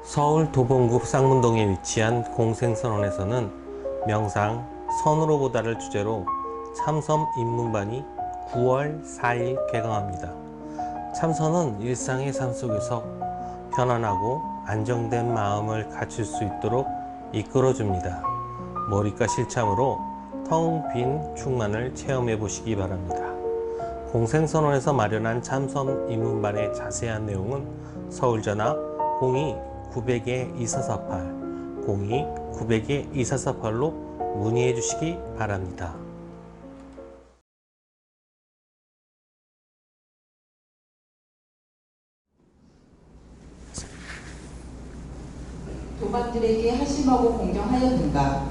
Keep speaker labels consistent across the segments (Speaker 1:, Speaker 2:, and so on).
Speaker 1: 서울 도봉구 쌍문동에 위치한 공생선원에서는 명상 선으로 보다를 주제로 참선 입문반이 9월 4일 개강합니다. 참선은 일상의 삶 속에서 편안하고 안정된 마음을 갖출 수 있도록 이끌어줍니다. 몰입과 실참으로 텅 빈 충만을 체험해 보시기 바랍니다. 공생선원에서 마련한 참선 입문반의 자세한 내용은 서울전화 02-900-2448, 02-900-2448로 문의해 주시기 바랍니다.
Speaker 2: 도반들에게 하심하고 공경하였는가?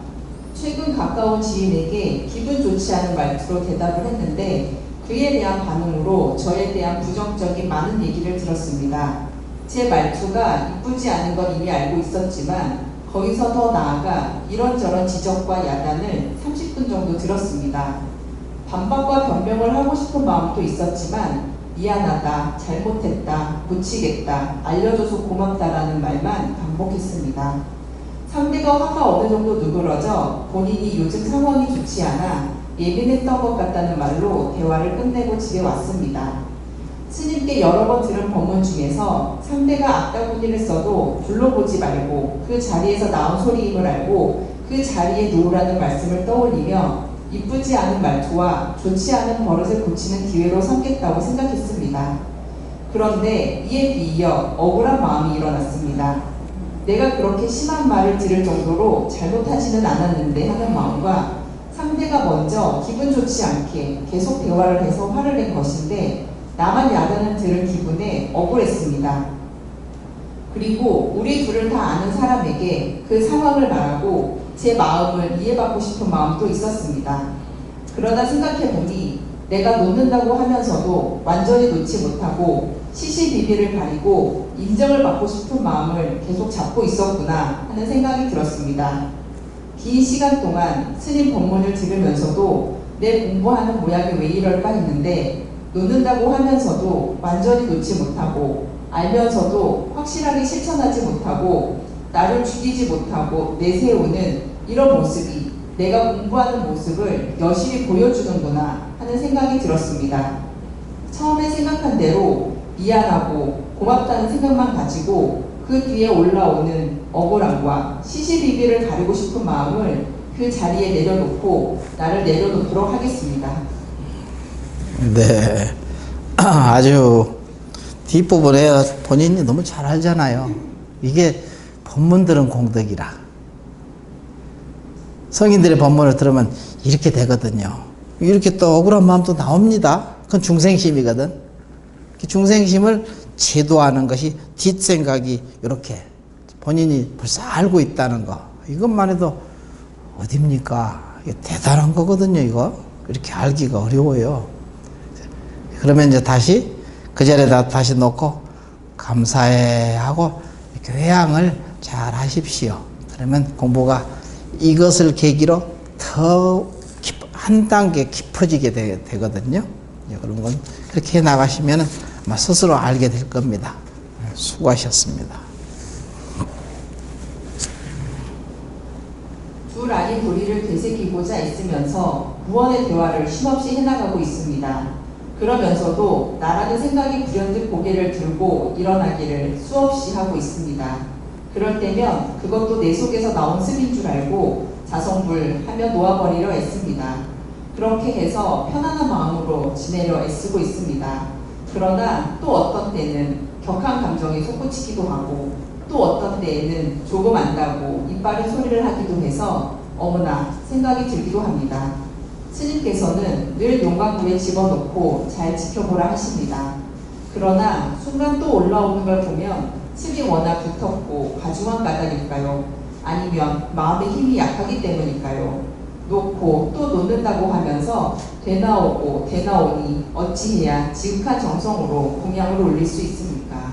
Speaker 2: 최근 가까운 지인에게 기분 좋지 않은 말투로 대답을 했는데 그에 대한 반응으로 저에 대한 부정적인 많은 얘기를 들었습니다. 제 말투가 이쁘지 않은 건 이미 알고 있었지만 거기서 더 나아가 이런저런 지적과 야단을 30분 정도 들었습니다. 반박과 변명을 하고 싶은 마음도 있었지만 미안하다, 잘못했다, 고치겠다, 알려줘서 고맙다라는 말만 반복했습니다. 상대가 화가 어느 정도 누그러져 본인이 요즘 상황이 좋지 않아 예민했던 것 같다는 말로 대화를 끝내고 집에 왔습니다. 스님께 여러 번 들은 법문 중에서 상대가 악다구니를 써도 둘러보지 말고 그 자리에서 나온 소리임을 알고 그 자리에 놓으라는 말씀을 떠올리며 이쁘지 않은 말투와 좋지 않은 버릇을 고치는 기회로 삼겠다고 생각했습니다. 그런데 이에 비이어 억울한 마음이 일어났습니다. 내가 그렇게 심한 말을 들을 정도로 잘못하지는 않았는데 하는 마음과 상대가 먼저 기분 좋지 않게 계속 대화를 해서 화를 낸 것인데 나만 야단을 들은 기분에 억울했습니다. 그리고 우리 둘을 다 아는 사람에게 그 상황을 말하고 제 마음을 이해받고 싶은 마음도 있었습니다. 그러다 생각해보니 내가 놓는다고 하면서도 완전히 놓지 못하고 시시비비를 가리고 인정을 받고 싶은 마음을 계속 잡고 있었구나 하는 생각이 들었습니다. 긴 시간 동안 스님 법문을 들으면서도 내 공부하는 모양이 왜 이럴까 했는데 놓는다고 하면서도 완전히 놓지 못하고 알면서도 확실하게 실천하지 못하고 나를 죽이지 못하고 내세우는 이런 모습이 내가 공부하는 모습을 여실히 보여주는구나 하는 생각이 들었습니다. 처음에 생각한 대로 미안하고 고맙다는 생각만 가지고 그 뒤에 올라오는 억울함과 시시비비를 가리고 싶은 마음을 그 자리에 내려놓고 나를 내려놓도록 하겠습니다.
Speaker 3: 네, 아주 뒷부분에 본인이 너무 잘 알잖아요. 이게 법문들은 공덕이라. 성인들의 법문을 들으면 이렇게 되거든요. 이렇게 또 억울한 마음도 나옵니다. 그건 중생심이거든. 중생심을 제도하는 것이 뒷생각이 이렇게 본인이 벌써 알고 있다는 거. 이것만 해도 어딥니까? 이게 대단한 거거든요, 이거. 이렇게 알기가 어려워요. 그러면 이제 다시 그 자리에다 다시 놓고 감사해 하고 이렇게 회양을 잘 하십시오. 그러면 공부가 이것을 계기로 더 한 단계 깊어지게 되거든요. 그런 건 그렇게 해 나가시면 아마 스스로 알게 될 겁니다. 수고하셨습니다.
Speaker 2: 둘 아닌 도리를 되새기고자 애쓰면서 구원의 대화를 쉼없이 해나가고 있습니다. 그러면서도 나라는 생각이 불현듯 고개를 들고 일어나기를 수없이 하고 있습니다. 그럴 때면 그것도 내 속에서 나온 습인 줄 알고 자성불하며 놓아버리려 애씁니다. 그렇게 해서 편안한 마음으로 지내려 애쓰고 있습니다. 그러나 또 어떤 때는 격한 감정에 솟구치기도 하고 또 어떤 때에는 조금 안다고 이빨에 소리를 하기도 해서 어머나 생각이 들기도 합니다. 스님께서는 늘 용광구에 집어넣고 잘 지켜보라 하십니다. 그러나 순간 또 올라오는 걸 보면 습이 워낙 두텁고 과중한 까닭일까요? 아니면 마음의 힘이 약하기 때문일까요? 놓고 또 놓는다고 하면서 되나오고 되나오니 어찌해야 지극한 정성으로 공양을 올릴 수 있습니까?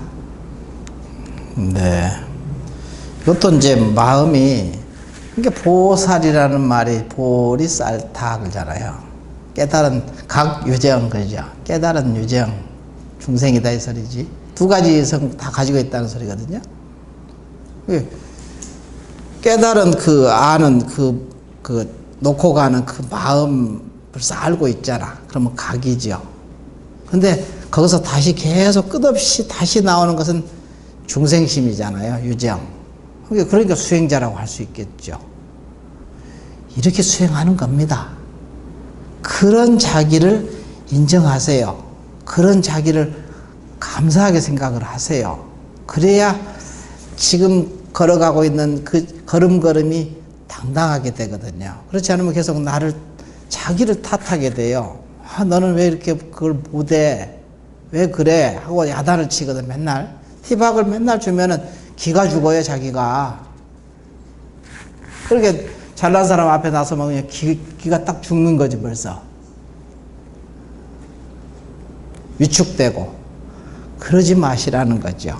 Speaker 3: 네. 이것도 이제 마음이, 그러니까 보살이라는 말이 보리 쌀타 그러잖아요. 깨달은 각 유정 그러죠. 깨달은 유정 중생이다 이 소리지. 두 가지 성 다 가지고 있다는 소리거든요. 깨달은 그 아는 놓고 가는 그 마음 벌써 알고 있잖아. 그러면 각이죠. 근데 거기서 다시 계속 끝없이 다시 나오는 것은 중생심이잖아요. 유정. 그러니까 수행자라고 할 수 있겠죠. 이렇게 수행하는 겁니다. 그런 자기를 인정하세요. 그런 자기를 감사하게 생각을 하세요. 그래야 지금 걸어가고 있는 그 걸음걸음이 당당하게 되거든요. 그렇지 않으면 계속 자기를 탓하게 돼요. 아, 너는 왜 이렇게 그걸 못해? 왜 그래? 하고 야단을 치거든, 맨날. 티박을 맨날 주면은 기가 죽어요, 자기가. 그렇게 잘난 사람 앞에 나서면 그냥 기가 딱 죽는 거지, 벌써. 위축되고. 그러지 마시라는 거죠.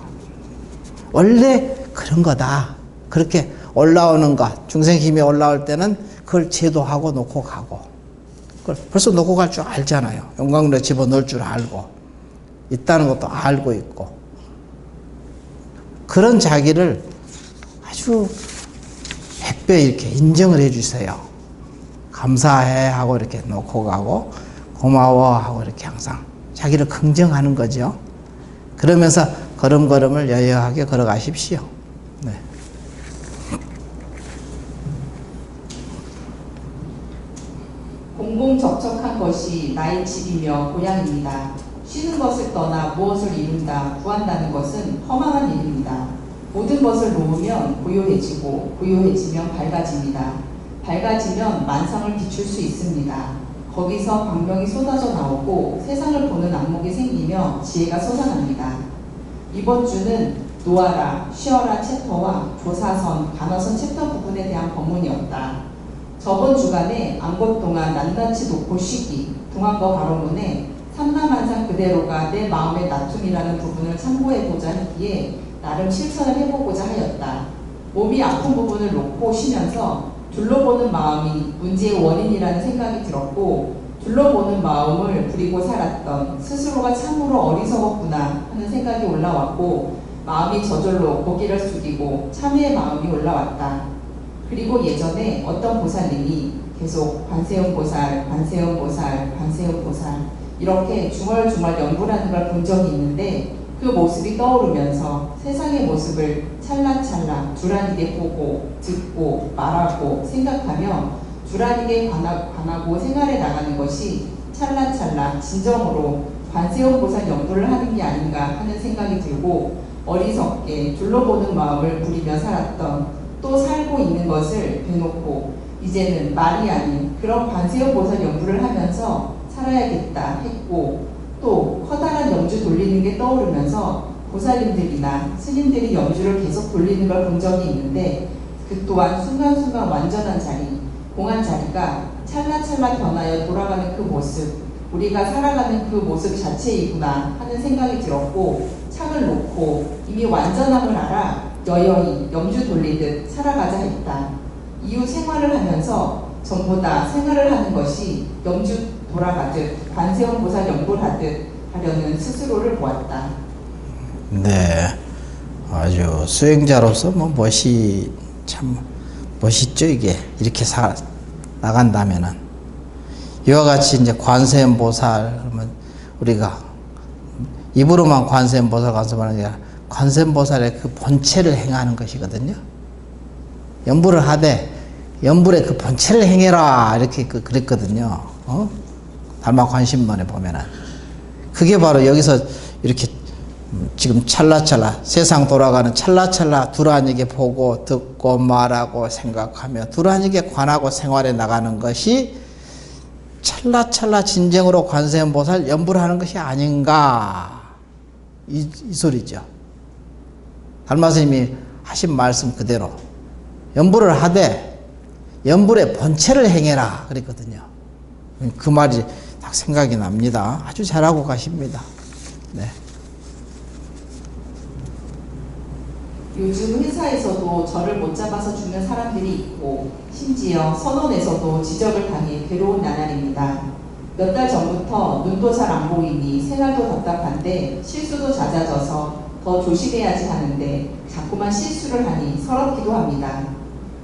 Speaker 3: 원래 그런 거다. 그렇게 올라오는 것, 중생힘이 올라올 때는 그걸 제도하고 놓고 가고. 그걸 벌써 놓고 갈 줄 알잖아요. 용광로에 집어넣을 줄 알고. 있다는 것도 알고 있고. 그런 자기를 아주 100배 이렇게 인정을 해 주세요. 감사해 하고 이렇게 놓고 가고, 고마워 하고 이렇게 항상 자기를 긍정하는 거죠. 그러면서 걸음걸음을 여여하게 걸어가십시오. 네.
Speaker 2: 공공적척한 것이 나의 집이며 고향입니다. 쉬는 것을 떠나 무엇을 이룬다, 구한다는 것은 허망한 일입니다. 모든 것을 놓으면 고요해지고, 고요해지면 밝아집니다. 밝아지면 만상을 비출 수 있습니다. 거기서 광명이 쏟아져 나오고 세상을 보는 안목이 생기며 지혜가 솟아납니다. 이번 주는 놓아라, 쉬어라 챕터와 조사선, 간어선 챕터 부분에 대한 법문이었다. 저번 주간에 안것 동안 낱낱이 놓고 쉬기, 동안거 가로문에 삼라만상 그대로가 내 마음의 나툼이라는 부분을 참고해보자 했기에 나름 실천을 해보고자 하였다. 몸이 아픈 부분을 놓고 쉬면서 둘러보는 마음이 문제의 원인이라는 생각이 들었고, 둘러보는 마음을 부리고 살았던 스스로가 참으로 어리석었구나 하는 생각이 올라왔고, 마음이 저절로 고개를 숙이고 참회의 마음이 올라왔다. 그리고 예전에 어떤 보살님이 계속 관세음 보살, 관세음 보살, 관세음 보살 이렇게 중얼중얼 연불하는 걸 본 적이 있는데, 그 모습이 떠오르면서 세상의 모습을 찰나찰나 두란하게 보고 듣고 말하고 생각하며 두란하게 관하고 생활해 나가는 것이 찰나찰나 진정으로 관세음 보살 연불을 하는 게 아닌가 하는 생각이 들고, 어리석게 둘러보는 마음을 부리며 살았던, 또 살고 있는 것을 대놓고 이제는 말이 아닌 그런 관세음 보살 연불을 하면서 살아야겠다 했고, 또 커다란 염주 돌리는 게 떠오르면서 보살님들이나 스님들이 염주를 계속 돌리는 걸 본 적이 있는데, 그 또한 순간순간 완전한 자리, 공한 자리가 찰나찰나 변하여 돌아가는 그 모습, 우리가 살아가는 그 모습 자체이구나 하는 생각이 들었고, 창을 놓고 이미 완전함을 알아 여여히 염주 돌리듯 살아가자 했다. 이후 생활을 하면서 전부 다 생활을 하는 것이 염주 돌아가듯 관세음 보살 연불하듯 하려는 스스로를 보았다.
Speaker 3: 네, 아주 수행자로서 참 멋있죠. 이게 이렇게 나간다면은. 이와 같이 이제 관세음 보살, 그러면 우리가 입으로만 관세음 보살 관세음하는 게 아니라 관세음 보살의 그 본체를 행하는 것이거든요. 연불을 하되 연불의 그 본체를 행해라 이렇게 그랬거든요. 달마 관심문에 보면은 그게 바로 여기서 이렇게 지금 찰나찰나 세상 돌아가는 찰나찰나 두란하게 보고 듣고 말하고 생각하며 두란하게 관하고 생활해 나가는 것이 찰나찰나 진정으로 관세음 보살 연불하는 것이 아닌가, 이 소리죠. 달마 스님이 하신 말씀 그대로 연불을 하되 연불의 본체를 행해라 그랬거든요. 그 말이 딱 생각이 납니다. 아주 잘하고 가십니다. 네.
Speaker 2: 요즘 회사에서도 저를 못 잡아서 죽는 사람들이 있고, 심지어 선원에서도 지적을 당해 괴로운 나날입니다. 몇 달 전부터 눈도 잘 안 보이니 생활도 답답한데 실수도 잦아져서 더 조심해야지 하는데 자꾸만 실수를 하니 서럽기도 합니다.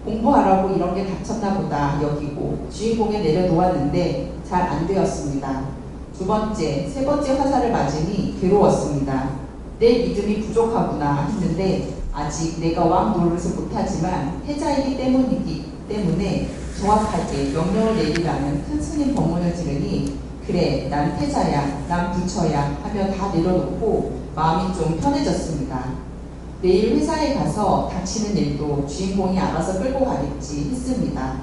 Speaker 2: 공부하라고 이런 게 닥쳤나 보다 여기고 주인공에 내려놓았는데 잘 안 되었습니다. 두 번째, 세 번째 화살을 맞으니 괴로웠습니다. 내 믿음이 부족하구나 했는데 아직 내가 왕 노릇을 못하지만 패자이기 때문에 정확하게 명령을 내리라는 큰 스님 법문을 들으니 그래 난 패자야 난 부처야 하며 다 내려놓고 마음이 좀 편해졌습니다. 내일 회사에 가서 닥치는 일도 주인공이 알아서 끌고 가겠지 했습니다.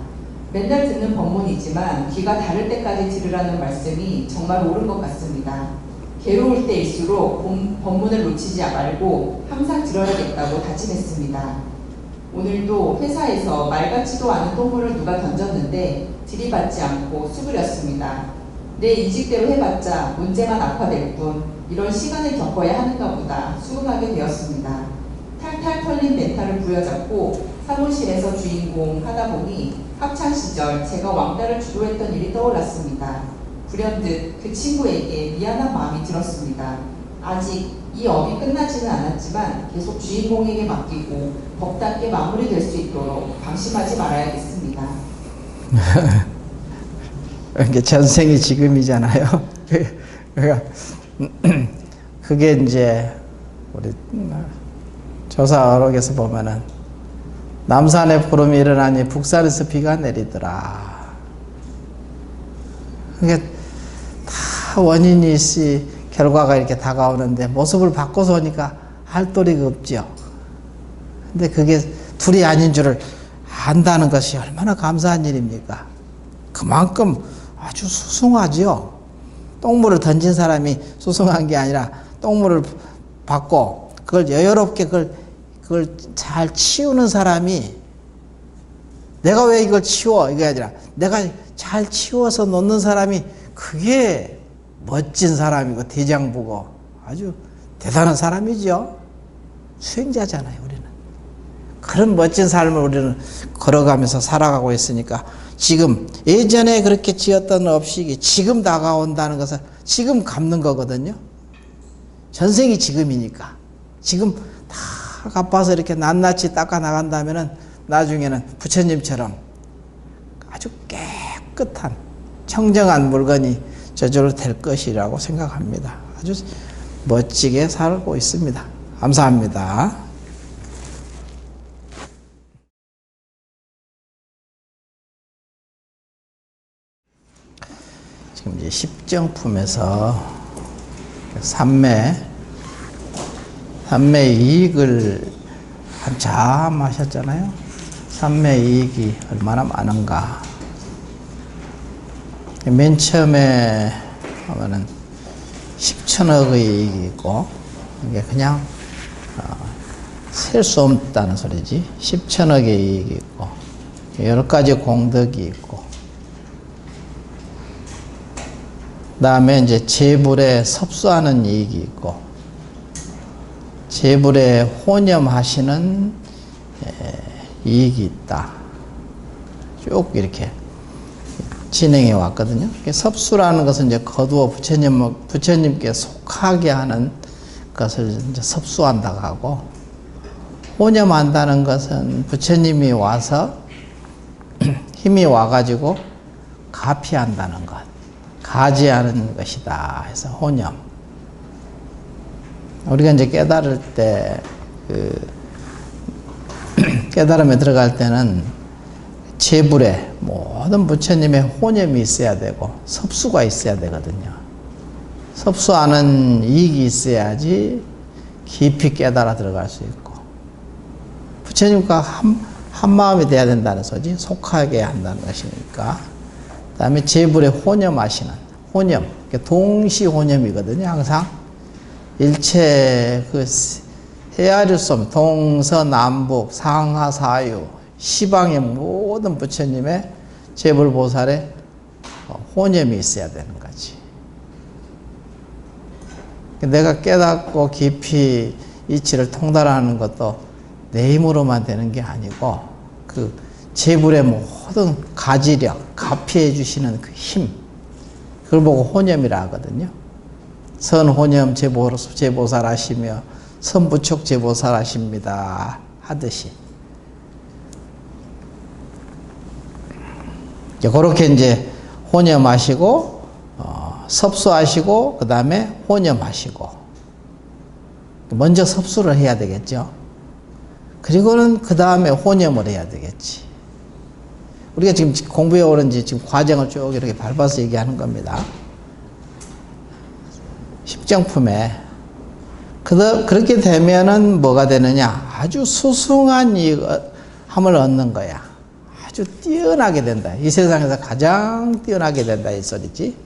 Speaker 2: 맨날 듣는 법문이지만 귀가 다를 때까지 들으라는 말씀이 정말 옳은 것 같습니다. 괴로울 때일수록 법문을 놓치지 말고 항상 들어야겠다고 다짐했습니다. 오늘도 회사에서 말 같지도 않은 똥물을 누가 던졌는데 들이받지 않고 수그렸습니다. 내 인식대로 해봤자 문제만 악화될 뿐 이런 시간을 겪어야 하는가 보다 수긍하게 되었습니다. 탈탈 털린 멘탈을 부여잡고 사무실에서 주인공 하다 보니 학창시절 제가 왕따를 주도했던 일이 떠올랐습니다. 불현듯 그 친구에게 미안한 마음이 들었습니다. 아직 이 업이 끝나지는 않았지만 계속 주인공에게 맡기고 법답게 마무리될 수 있도록 방심하지 말아야겠습니다.
Speaker 3: 이게 전생이 지금이잖아요. 그러니까 그게 이제 우리 조사어록에서 보면은 남산에 구름이 일어나니 북산에서 비가 내리더라. 그게 다 원인이 있이 결과가 이렇게 다가오는데 모습을 바꿔서 오니까 할 도리가 없죠. 근데 그게 둘이 아닌 줄을 안다는 것이 얼마나 감사한 일입니까? 그만큼 아주 수승하죠. 똥물을 던진 사람이 수승한 게 아니라 똥물을 받고 그걸 여유롭게 그걸 잘 치우는 사람이 내가 왜 이걸 치워 이게 아니라 내가 잘 치워서 놓는 사람이 그게 멋진 사람이고 대장부고 아주 대단한 사람이죠. 수행자잖아요. 우리는 그런 멋진 삶을 우리는 걸어가면서 살아가고 있으니까 지금 예전에 그렇게 지었던 업식이 지금 다가온다는 것은 지금 갚는 거거든요. 전생이 지금이니까 지금 다 갚아서 이렇게 낱낱이 닦아 나간다면은 나중에는 부처님처럼 아주 깨끗한 청정한 물건이 저절로 될 것이라고 생각합니다. 아주 멋지게 살고 있습니다. 감사합니다. 지금 이제 십정품에서 삼매 이익을 한참 하셨잖아요. 삼매 이익이 얼마나 많은가. 맨 처음에 하면은 10천억의 이익이 있고, 이게 그냥 셀 수 없다는 소리지. 10천억의 이익이 있고, 여러 가지 공덕이 있고, 그 다음에 이제 재불에 섭수하는 이익이 있고, 재불에 혼염하시는 이익이 있다. 쭉 이렇게 진행해 왔거든요. 섭수라는 것은 이제 거두어 부처님께 속하게 하는 것을 이제 섭수한다고 하고, 혼염한다는 것은 부처님이 와서 힘이 와가지고 가피한다는 것, 가지하는 것이다 해서 혼염. 우리가 이제 깨달을 때, 깨달음에 들어갈 때는 재불에 모든 부처님의 혼염이 있어야 되고 섭수가 있어야 되거든요. 섭수하는 이익이 있어야지 깊이 깨달아 들어갈 수 있고, 부처님과 한 마음이 돼야 된다는 소지. 속하게 한다는 것이니까. 그 다음에 재불에 혼염하시는 혼염, 동시 혼염이거든요. 항상 일체 그 헤아릴 수 없는 동서남북 상하사유 시방의 모든 부처님의 재불보살에 혼염이 있어야 되는 거지. 내가 깨닫고 깊이 이치를 통달하는 것도 내 힘으로만 되는 게 아니고 그 재불의 모든 가지력, 가피해 주시는 그 힘, 그걸 보고 혼염이라 하거든요. 선혼염 재보살 하시며 선부촉제보살 하십니다 하듯이 그렇게 이제 혼염하시고 섭수하시고 그 다음에 혼염하시고 먼저 섭수를 해야 되겠죠. 그리고는 그 다음에 혼염을 해야 되겠지. 우리가 지금 공부해 오는지 지금 과정을 쭉 이렇게 밟아서 얘기하는 겁니다. 십정품에 그렇게 되면은 뭐가 되느냐? 아주 수승한 함을 얻는 거야. 아주 뛰어나게 된다. 이 세상에서 가장 뛰어나게 된다 이 소리지.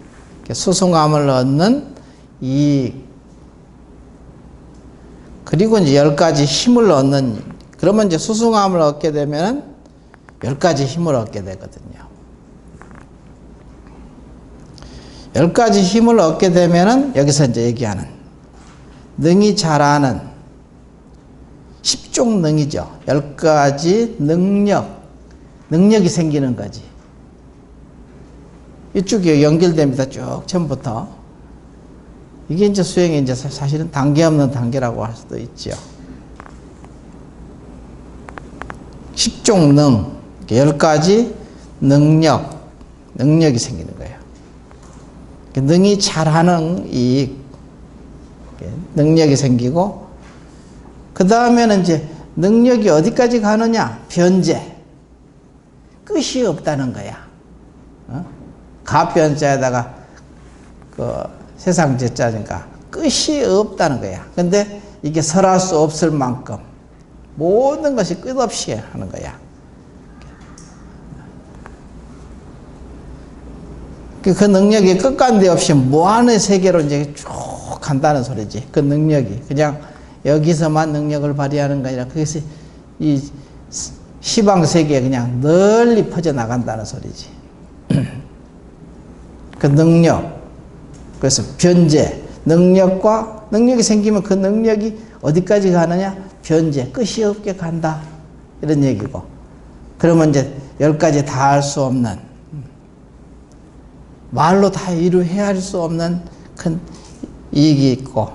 Speaker 3: 수승함을 얻는 그리고 이제 10가지 힘을 얻는, 그러면 이제 수승함을 얻게 되면 10가지 힘을 얻게 되거든요. 10가지 힘을 얻게 되면은 여기서 이제 얘기하는 능이 잘하는 10종 능이죠. 10가지 능력이 생기는 거지. 이쪽이 연결됩니다. 쭉 처음부터. 이게 이제 수행이 이제 사실은 단계 없는 단계라고 할 수도 있죠. 10종 10가지 능력이 생기는 거예요. 능이 잘하는 능력이 생기고, 그 다음에는 이제 능력이 어디까지 가느냐? 변제. 끝이 없다는 거야. 가변자에다가 세상 제자니까 끝이 없다는 거야. 근데 이게 설할 수 없을 만큼 모든 것이 끝없이 하는 거야. 그 능력이 끝간데 없이 무한의 세계로 이제 쭉 간다는 소리지. 그 능력이 그냥 여기서만 능력을 발휘하는 게 아니라 그것이 이 시방 세계에 그냥 널리 퍼져 나간다는 소리지. 그 능력, 그래서 변제, 능력이 생기면 그 능력이 어디까지 가느냐? 변제, 끝이 없게 간다. 이런 얘기고. 그러면 이제 10가지 다 할 수 없는, 말로 다 헤아릴 수 없는 큰 이익이 있고,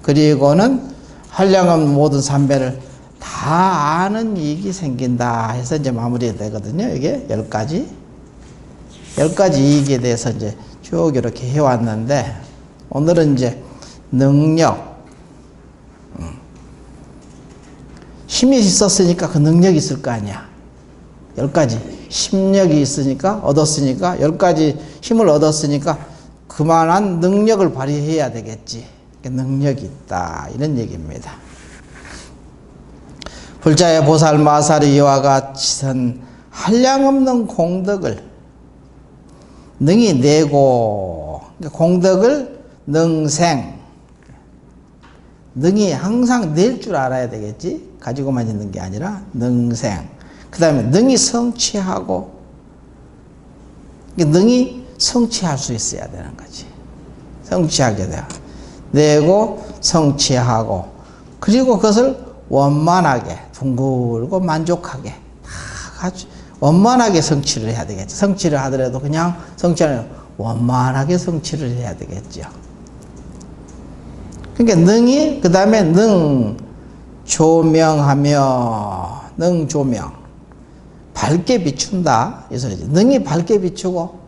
Speaker 3: 그리고는 한량없는 모든 삼배를 다 아는 이익이 생긴다 해서 이제 마무리되거든요. 이게 10가지. 10가지 이익에 대해서 이제 쭉 이렇게 해왔는데, 오늘은 이제 능력. 힘이 있었으니까 그 능력이 있을 거 아니야. 10가지. 심력이 있으니까, 얻었으니까, 10가지 힘을 얻었으니까, 그만한 능력을 발휘해야 되겠지. 능력이 있다. 이런 얘기입니다. 불자의 보살 마살이 이와 같이선 한량없는 공덕을 능히 내고, 공덕을 능생, 능히 항상 낼 줄 알아야 되겠지. 가지고만 있는 게 아니라 능생. 그 다음에 능히 성취하고, 능히 성취할 수 있어야 되는 거지. 성취하게 돼요. 내고 성취하고, 그리고 그것을 원만하게, 둥글고 만족하게 다 같이 원만하게 성취를 해야 되겠죠. 성취를 하더라도 그냥 성취하는 아니라 원만하게 성취를 해야 되겠죠. 그러니까 능이, 그 다음에 조명하며, 조명. 밝게 비춘다. 이 소리지. 능이 밝게 비추고,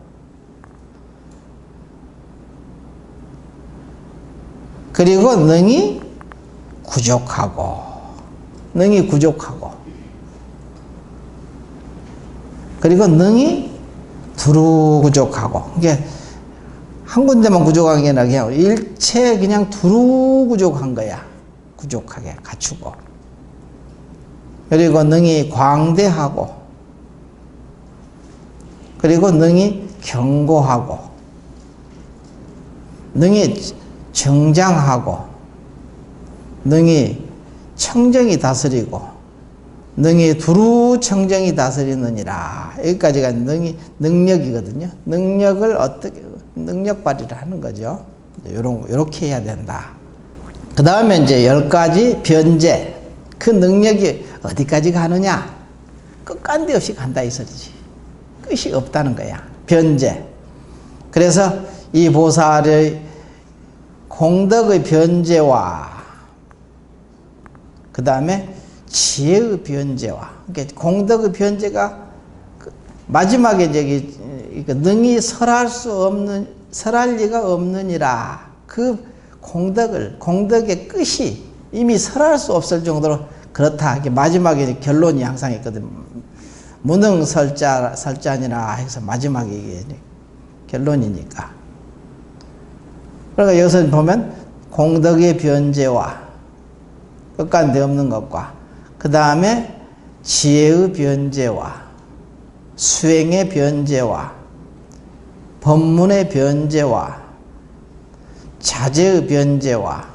Speaker 3: 그리고 능이 구족하고, 그리고 능이 두루 구족하고. 이게 한 군데만 구족한 게 아니라 그냥 일체 그냥 두루 구족한 거야. 구족하게 갖추고. 그리고 능이 광대하고, 그리고 능이 경고하고, 능이 정장하고, 능이 청정이 다스리고, 능이 두루 청정이 다스리느니라. 여기까지가 능력이거든요. 능력을 어떻게, 능력 발휘를 하는 거죠. 요렇게 해야 된다. 그 다음에 이제 10가지 변제. 그 능력이 어디까지 가느냐? 끝간데 없이 간다 이 소리지. 끝이 없다는 거야. 변제. 그래서 이 보살의 공덕의 변제와 그 다음에 지혜의 변제와, 그러니까 공덕의 변제가 마지막에 저기 능히 설할 리가 없느니라. 그 공덕의 끝이 이미 설할 수 없을 정도로 그렇다. 마지막에 결론이 항상 있거든. 무능설자니라 해서 마지막에 이게 결론이니까. 그러니까 여기서 보면 공덕의 변제와 끝간데 없는 것과 그 다음에 지혜의 변제와 수행의 변제와 법문의 변제와 자제의 변제와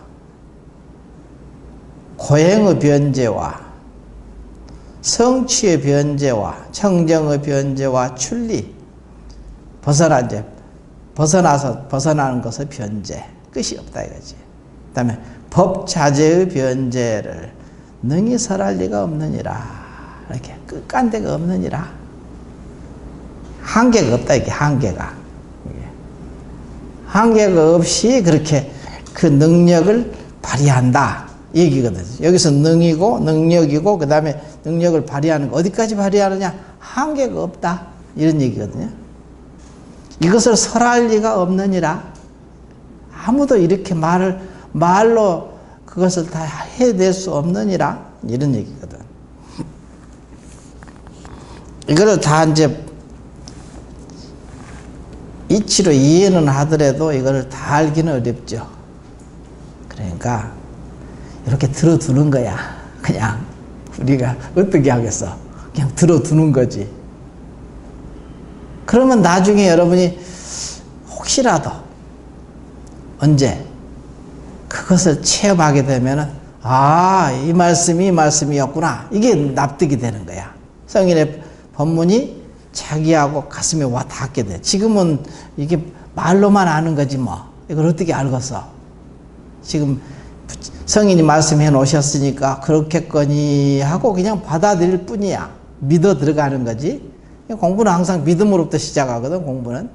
Speaker 3: 고행의 변제와 성취의 변제와 청정의 변제와 출리 벗어나는 것의 변제 끝이 없다 이거지. 그 다음에 법자제의 변제를 능히 설할 리가 없느니라. 이렇게 끝간데가 없느니라. 한계가 없다 이게 한계가. 한계가 없이 그렇게 그 능력을 발휘한다 얘기거든. 여기서 능이고 능력이고 그 다음에 능력을 발휘하는 거 어디까지 발휘하느냐? 한계가 없다 이런 얘기거든요. 이것을 설할 리가 없느니라. 아무도 이렇게 말로 그것을 다 해낼 수 없느니라 이런 얘기거든. 이거를 다 이제 이치로 이해는 하더라도 이거를 다 알기는 어렵죠. 그러니까 이렇게 들어두는 거야. 그냥 우리가 어떻게 하겠어? 그냥 들어두는 거지. 그러면 나중에 여러분이 혹시라도 언제 그것을 체험하게 되면은 이 말씀이었구나. 이게 납득이 되는 거야. 성인의 법문이 자기하고 가슴에 와 닿게 돼. 지금은 이게 말로만 아는 거지 뭐. 이걸 어떻게 알겠어? 지금 성인이 말씀해 놓으셨으니까 그렇겠거니 하고 그냥 받아들일 뿐이야. 믿어 들어가는 거지. 공부는 항상 믿음으로부터 시작하거든, 공부는.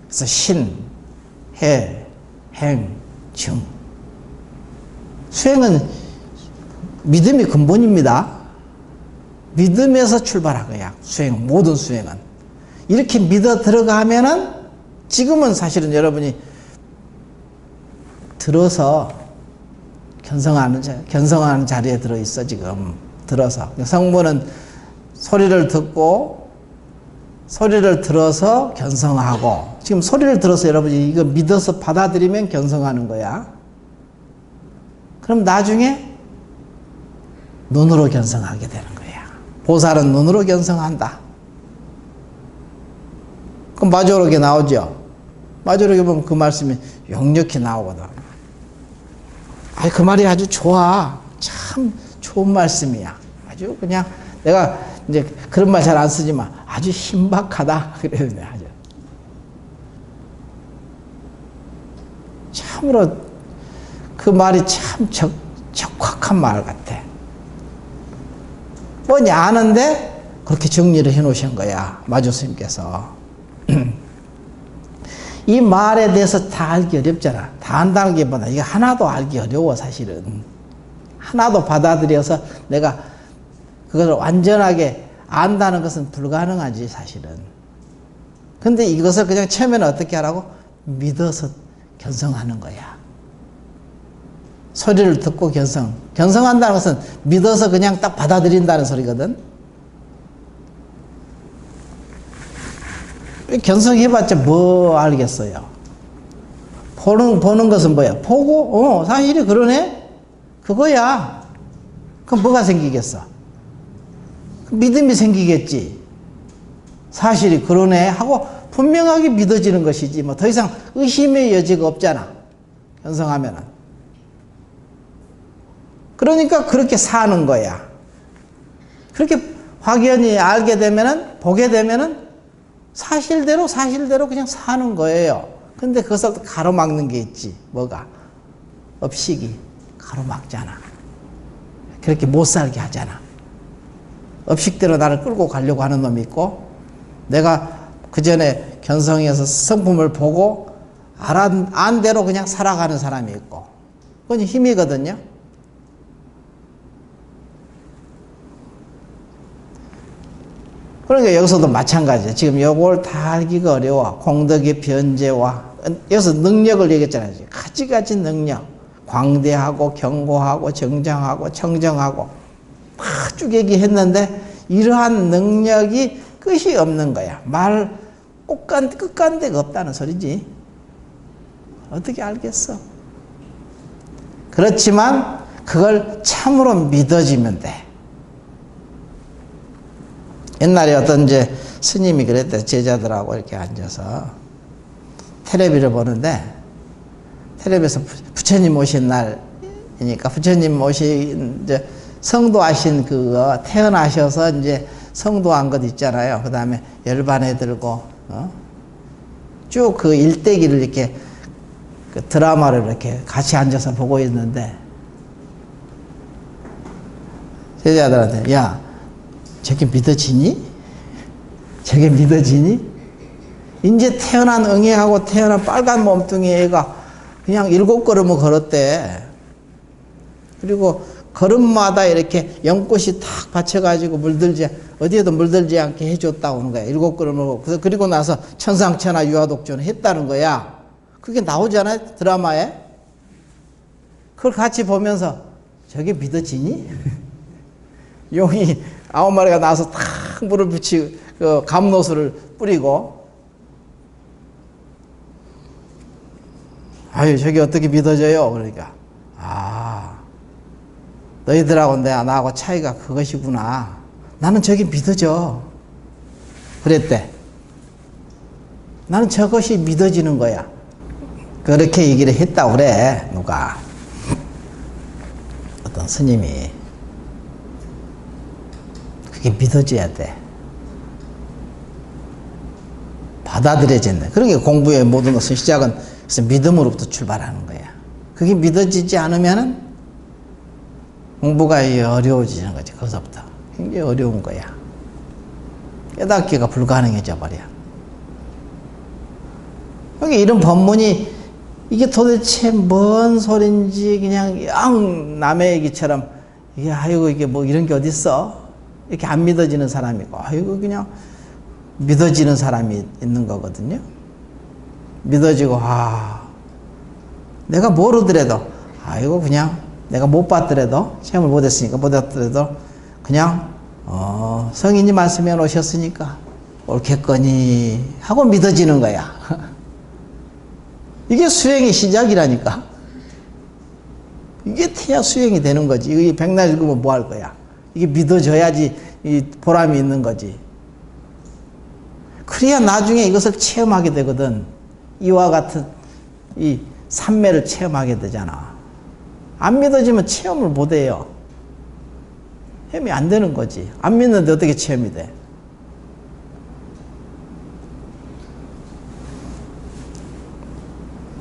Speaker 3: 그래서 신, 해, 행, 중. 수행은 믿음이 근본입니다. 믿음에서 출발한 거야. 모든 수행은. 이렇게 믿어 들어가면은 지금은 사실은 여러분이 들어서 견성하는 자리에 들어있어, 지금. 들어서. 성문은 소리를 들어서 견성하고, 지금 소리를 들어서 여러분이 이거 믿어서 받아들이면 견성하는 거야. 그럼 나중에 눈으로 견성하게 되는 거야. 보살은 눈으로 견성한다. 그럼 마조록에 나오죠. 마조록에 보면 그 말씀이 역력히 나오거든. 그 말이 아주 좋아. 참 좋은 말씀이야. 아주 그냥 내가 이제 그런 말 잘 안 쓰지만 아주 신박하다. 그래요. 아주. 참으로 그 말이 참 적확한 말 같아. 뻔히 아는데 그렇게 정리를 해 놓으신 거야. 마조 스님께서. 이 말에 대해서 다 알기 어렵잖아. 다 안다는 게 뭐다. 이게 하나도 알기 어려워, 사실은. 하나도 받아들여서 내가 그것을 완전하게 안다는 것은 불가능하지, 사실은. 근데 이것을 그냥 처음에는 어떻게 하라고? 믿어서 견성하는 거야. 소리를 듣고 견성한다는 것은 믿어서 그냥 딱 받아들인다는 소리거든. 견성해봤자 뭐 알겠어요. 보는 것은 뭐야? 보고, 사실이 그러네? 그거야. 그럼 뭐가 생기겠어? 믿음이 생기겠지. 사실이 그러네 하고 분명하게 믿어지는 것이지. 뭐 더 이상 의심의 여지가 없잖아. 견성하면은. 그러니까 그렇게 사는 거야. 그렇게 확연히 알게 되면은, 보게 되면은 사실대로 그냥 사는 거예요. 근데 그것을 가로막는 게 있지. 뭐가? 업식이 가로막잖아. 그렇게 못 살게 하잖아. 업식대로 나를 끌고 가려고 하는 놈이 있고, 내가 그 전에 견성해서 성품을 보고 안 대로 그냥 살아가는 사람이 있고, 그건 힘이거든요. 그러니까 여기서도 마찬가지예요. 지금 요걸 다 알기가 어려워. 공덕의 변제와 여기서 능력을 얘기했잖아요. 가지가지 능력. 광대하고 경고하고 정정하고 청정하고 다 쭉 얘기했는데 이러한 능력이 끝이 없는 거야. 말 끝간데가 없다는 소리지. 어떻게 알겠어? 그렇지만 그걸 참으로 믿어지면 돼. 옛날에 어떤 이제 스님이 그랬대. 제자들하고 이렇게 앉아서 텔레비를 보는데 텔레비에서 부처님 오신 날이니까 부처님 오신 이제 성도하신 그거 태어나셔서 이제 성도한 것 있잖아요. 그 다음에 열반에 들고 쭉 그 일대기를 이렇게 그 드라마를 이렇게 같이 앉아서 보고 있는데 제자들한테 야 저게 믿어지니? 저게 믿어지니? 이제 태어난 응애하고 태어난 빨간 몸뚱이 애가 그냥 7걸음을 걸었대. 그리고 걸음마다 이렇게 연꽃이 탁 받쳐가지고 어디에도 물들지 않게 해줬다고 하는 거야. 7걸음을. 그리고 나서 천상천하 유아독존을 했다는 거야. 그게 나오잖아요, 드라마에. 그걸 같이 보면서 저게 믿어지니? 용이 9마리가 나와서 탁 물을 붙이고 그 감노수를 뿌리고 아유 저게 어떻게 믿어져요? 그러니까 너희들하고 나하고 차이가 그것이구나. 나는 저게 믿어져. 그랬대. 나는 저것이 믿어지는 거야. 그렇게 얘기를 했다고 그래. 누가 어떤 스님이. 그게 믿어져야 돼. 받아들여진다. 그러니까 공부의 모든 것은 시작은 그래서 믿음으로부터 출발하는 거야. 그게 믿어지지 않으면은 공부가 어려워지는 거지. 거기서부터 굉장히 어려운 거야. 깨닫기가 불가능해져 버려. 그러니까 이런 법문이 이게 도대체 뭔 소린지 그냥 영 남의 얘기처럼 이게 아이고 이게 뭐 이런 게 어딨어? 이렇게 안 믿어지는 사람이고 아이고 그냥 믿어지는 사람이 있는 거거든요. 믿어지고 내가 모르더라도 아이고 그냥 내가 못 봤더라도 체험을 못 했으니까 못 했더라도 그냥 성인이 말씀해 놓으셨으니까 옳겠거니 하고 믿어지는 거야. 이게 수행의 시작이라니까. 이게 태야 수행이 되는 거지. 이게 백날 읽으면 뭐 할 거야. 이게 믿어져야지 이 보람이 있는 거지. 그래야 나중에 이것을 체험하게 되거든. 이와 같은 이 삼매를 체험하게 되잖아. 안 믿어지면 체험을 못 해요. 체험이 안 되는 거지. 안 믿는데 어떻게 체험이 돼?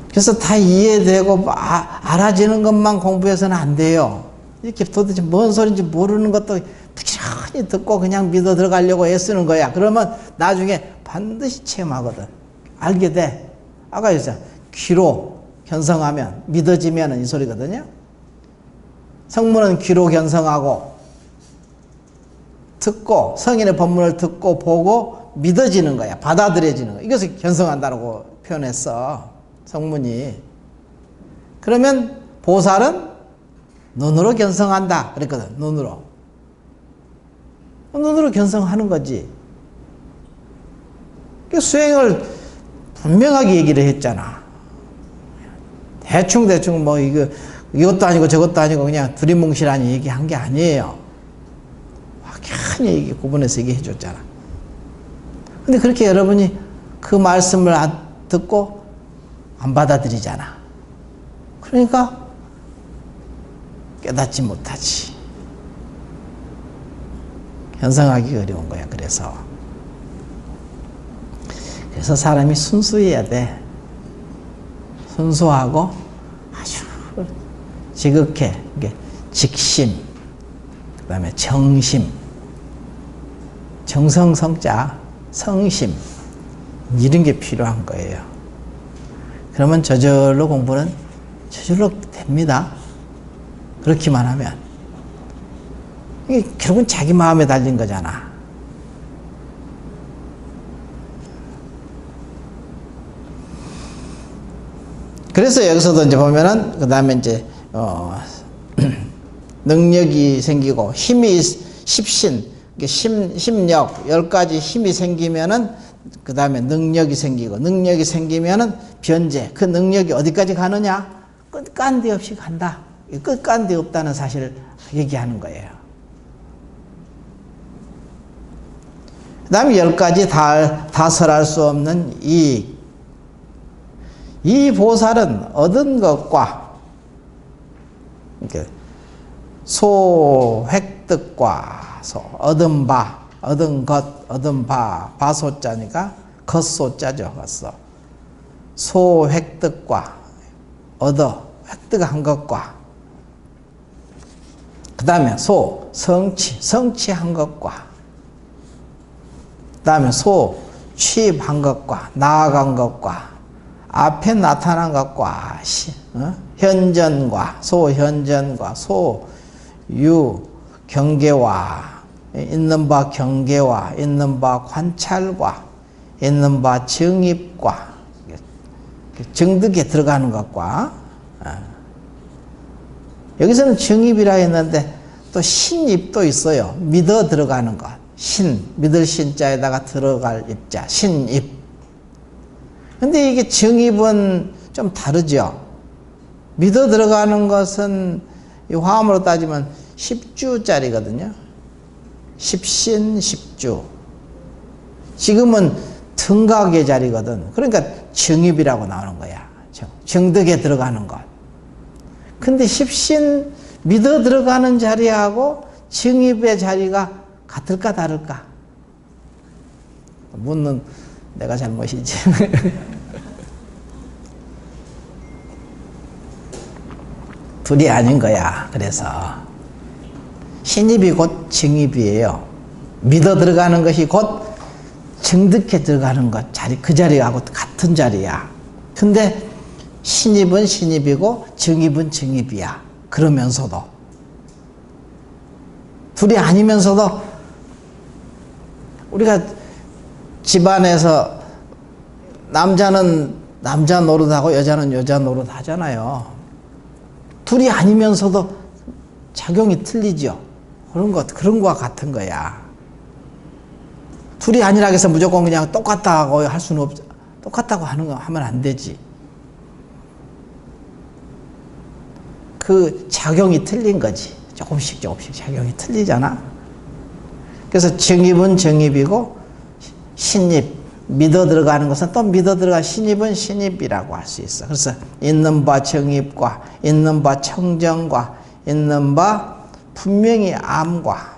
Speaker 3: 그래서 다 이해되고 알아지는 것만 공부해서는 안 돼요. 이렇게 도대체 뭔 소리인지 모르는 것도 부지런히 듣고 그냥 믿어 들어가려고 애쓰는 거야. 그러면 나중에 반드시 체험하거든. 알게 돼. 아까 했잖아. 귀로 견성하면 믿어지면 이 소리거든요. 성문은 귀로 견성하고 듣고 성인의 법문을 듣고 보고 믿어지는 거야. 받아들여지는 거야. 이것을 견성한다고 표현했어. 성문이. 그러면 보살은 눈으로 견성한다 그랬거든. 눈으로 견성하는 거지. 수행을 분명하게 얘기를 했잖아. 대충 뭐 이것도 아니고 저것도 아니고 그냥 두리뭉실하니 얘기한 게 아니에요. 확연히 구분해서 얘기해 줬잖아. 근데 그렇게 여러분이 그 말씀을 안 듣고 안 받아들이잖아. 그러니까 깨닫지 못하지. 현성하기 어려운 거야. 그래서 사람이 순수해야 돼. 순수하고 아주 지극해. 직심, 그 다음에 정심, 정성성자, 성심 이런 게 필요한 거예요. 그러면 저절로 공부는 저절로 됩니다. 그렇기만 하면. 이게 결국은 자기 마음에 달린 거잖아. 그래서 여기서도 이제 보면은 그 다음에 이제 능력이 생기고 힘이 십신, 심력 10가지 힘이 생기면은 그 다음에 능력이 생기고 능력이 생기면은 변제. 그 능력이 어디까지 가느냐? 끝간데 없이 간다. 끝간데 없다는 사실을 얘기하는 거예요. 그 다음에 10가지 다 설할 수 없는 이익. 이 보살은 얻은 것과 소획득과 얻은 바, 얻은 것, 얻은 바, 바소자니까 겉소자죠. 겉소. 소획득과 획득한 것과 그 다음에 성취한 것과 그 다음에 취입한 것과 나아간 것과 앞에 나타난 것과 현전과 소현전과 경계와 있는 바 경계와 있는 바 관찰과 있는 바 정입과 정득에 들어가는 것과 여기서는 정입이라 했는데 또 신입도 있어요. 믿어 들어가는 것. 믿을 신자에다가 들어갈 입자, 신입. 근데 이게 정입은 좀 다르죠. 믿어 들어가는 것은 이 화음으로 따지면 10주짜리거든요. 10신 10주. 지금은 등각의 자리거든. 그러니까 정입이라고 나오는 거야. 정득에 들어가는 것. 근데 10신 믿어 들어가는 자리하고 정입의 자리가 같을까 다를까? 묻는 내가 잘못이지. 둘이 아닌 거야. 그래서 신입이 곧 정입이에요. 믿어 들어가는 것이 곧 정득해 들어가는 것 자리, 그 자리하고 같은 자리야. 근데 신입은 신입이고 정입은 정입이야. 그러면서도 둘이 아니면서도 우리가 집안에서 남자는 남자 노릇하고 여자는 여자 노릇 하잖아요. 둘이 아니면서도 작용이 틀리죠. 그런 거와 같은 거야. 둘이 아니라 해서 무조건 그냥 똑같다고 할 수는 없죠. 똑같다고 하면 안 되지. 그 작용이 틀린 거지. 조금씩 작용이 틀리잖아. 그래서 정입은 정입이고 신입, 믿어 들어가는 것은 또 믿어 들어가 신입은 신입이라고 할 수 있어. 그래서 있는 바 정입과 있는 바 청정과 있는 바 분명히 암과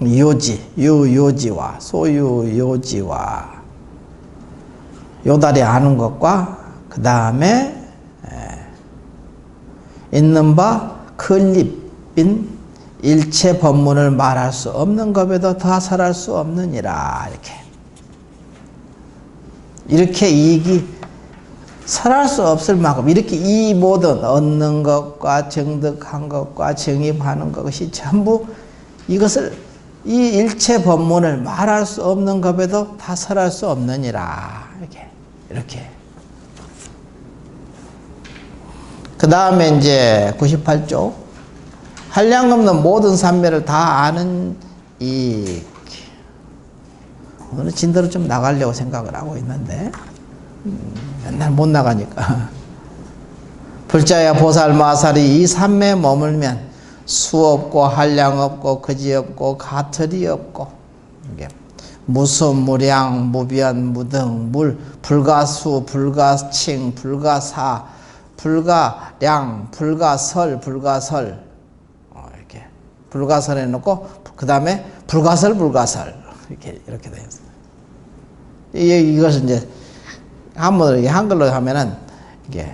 Speaker 3: 요지와 소유요지와 요달이 아는 것과 그 다음에 있는 바 건립인 일체 법문을 말할 수 없는 것에도 다 설할 수 없느니라. 이렇게 이익이 설할 수 없을 만큼 이렇게 이 모든 얻는 것과 정득한 것과 정입하는 것이 전부 이것을 이 일체 법문을 말할 수 없는 것에도 다 설할 수 없느니라. 이렇게. 그 다음에 이제 98쪽. 한량없는 모든 삼매를 다 아는 이 오늘 진도로 좀 나가려고 생각을 하고 있는데 맨날 못 나가니까. 불자야 보살 마살이 이 삼매에 머물면 수 없고 한량 없고 거지 없고 가틀이 없고 무수 무량 무변 무등 물 불가수 불가칭 불가사 불가량 불가설 이렇게 불가설 해놓고 그 다음에 불가설 이렇게 되어 있어요. 이것은 이제 한글로 하면은 이게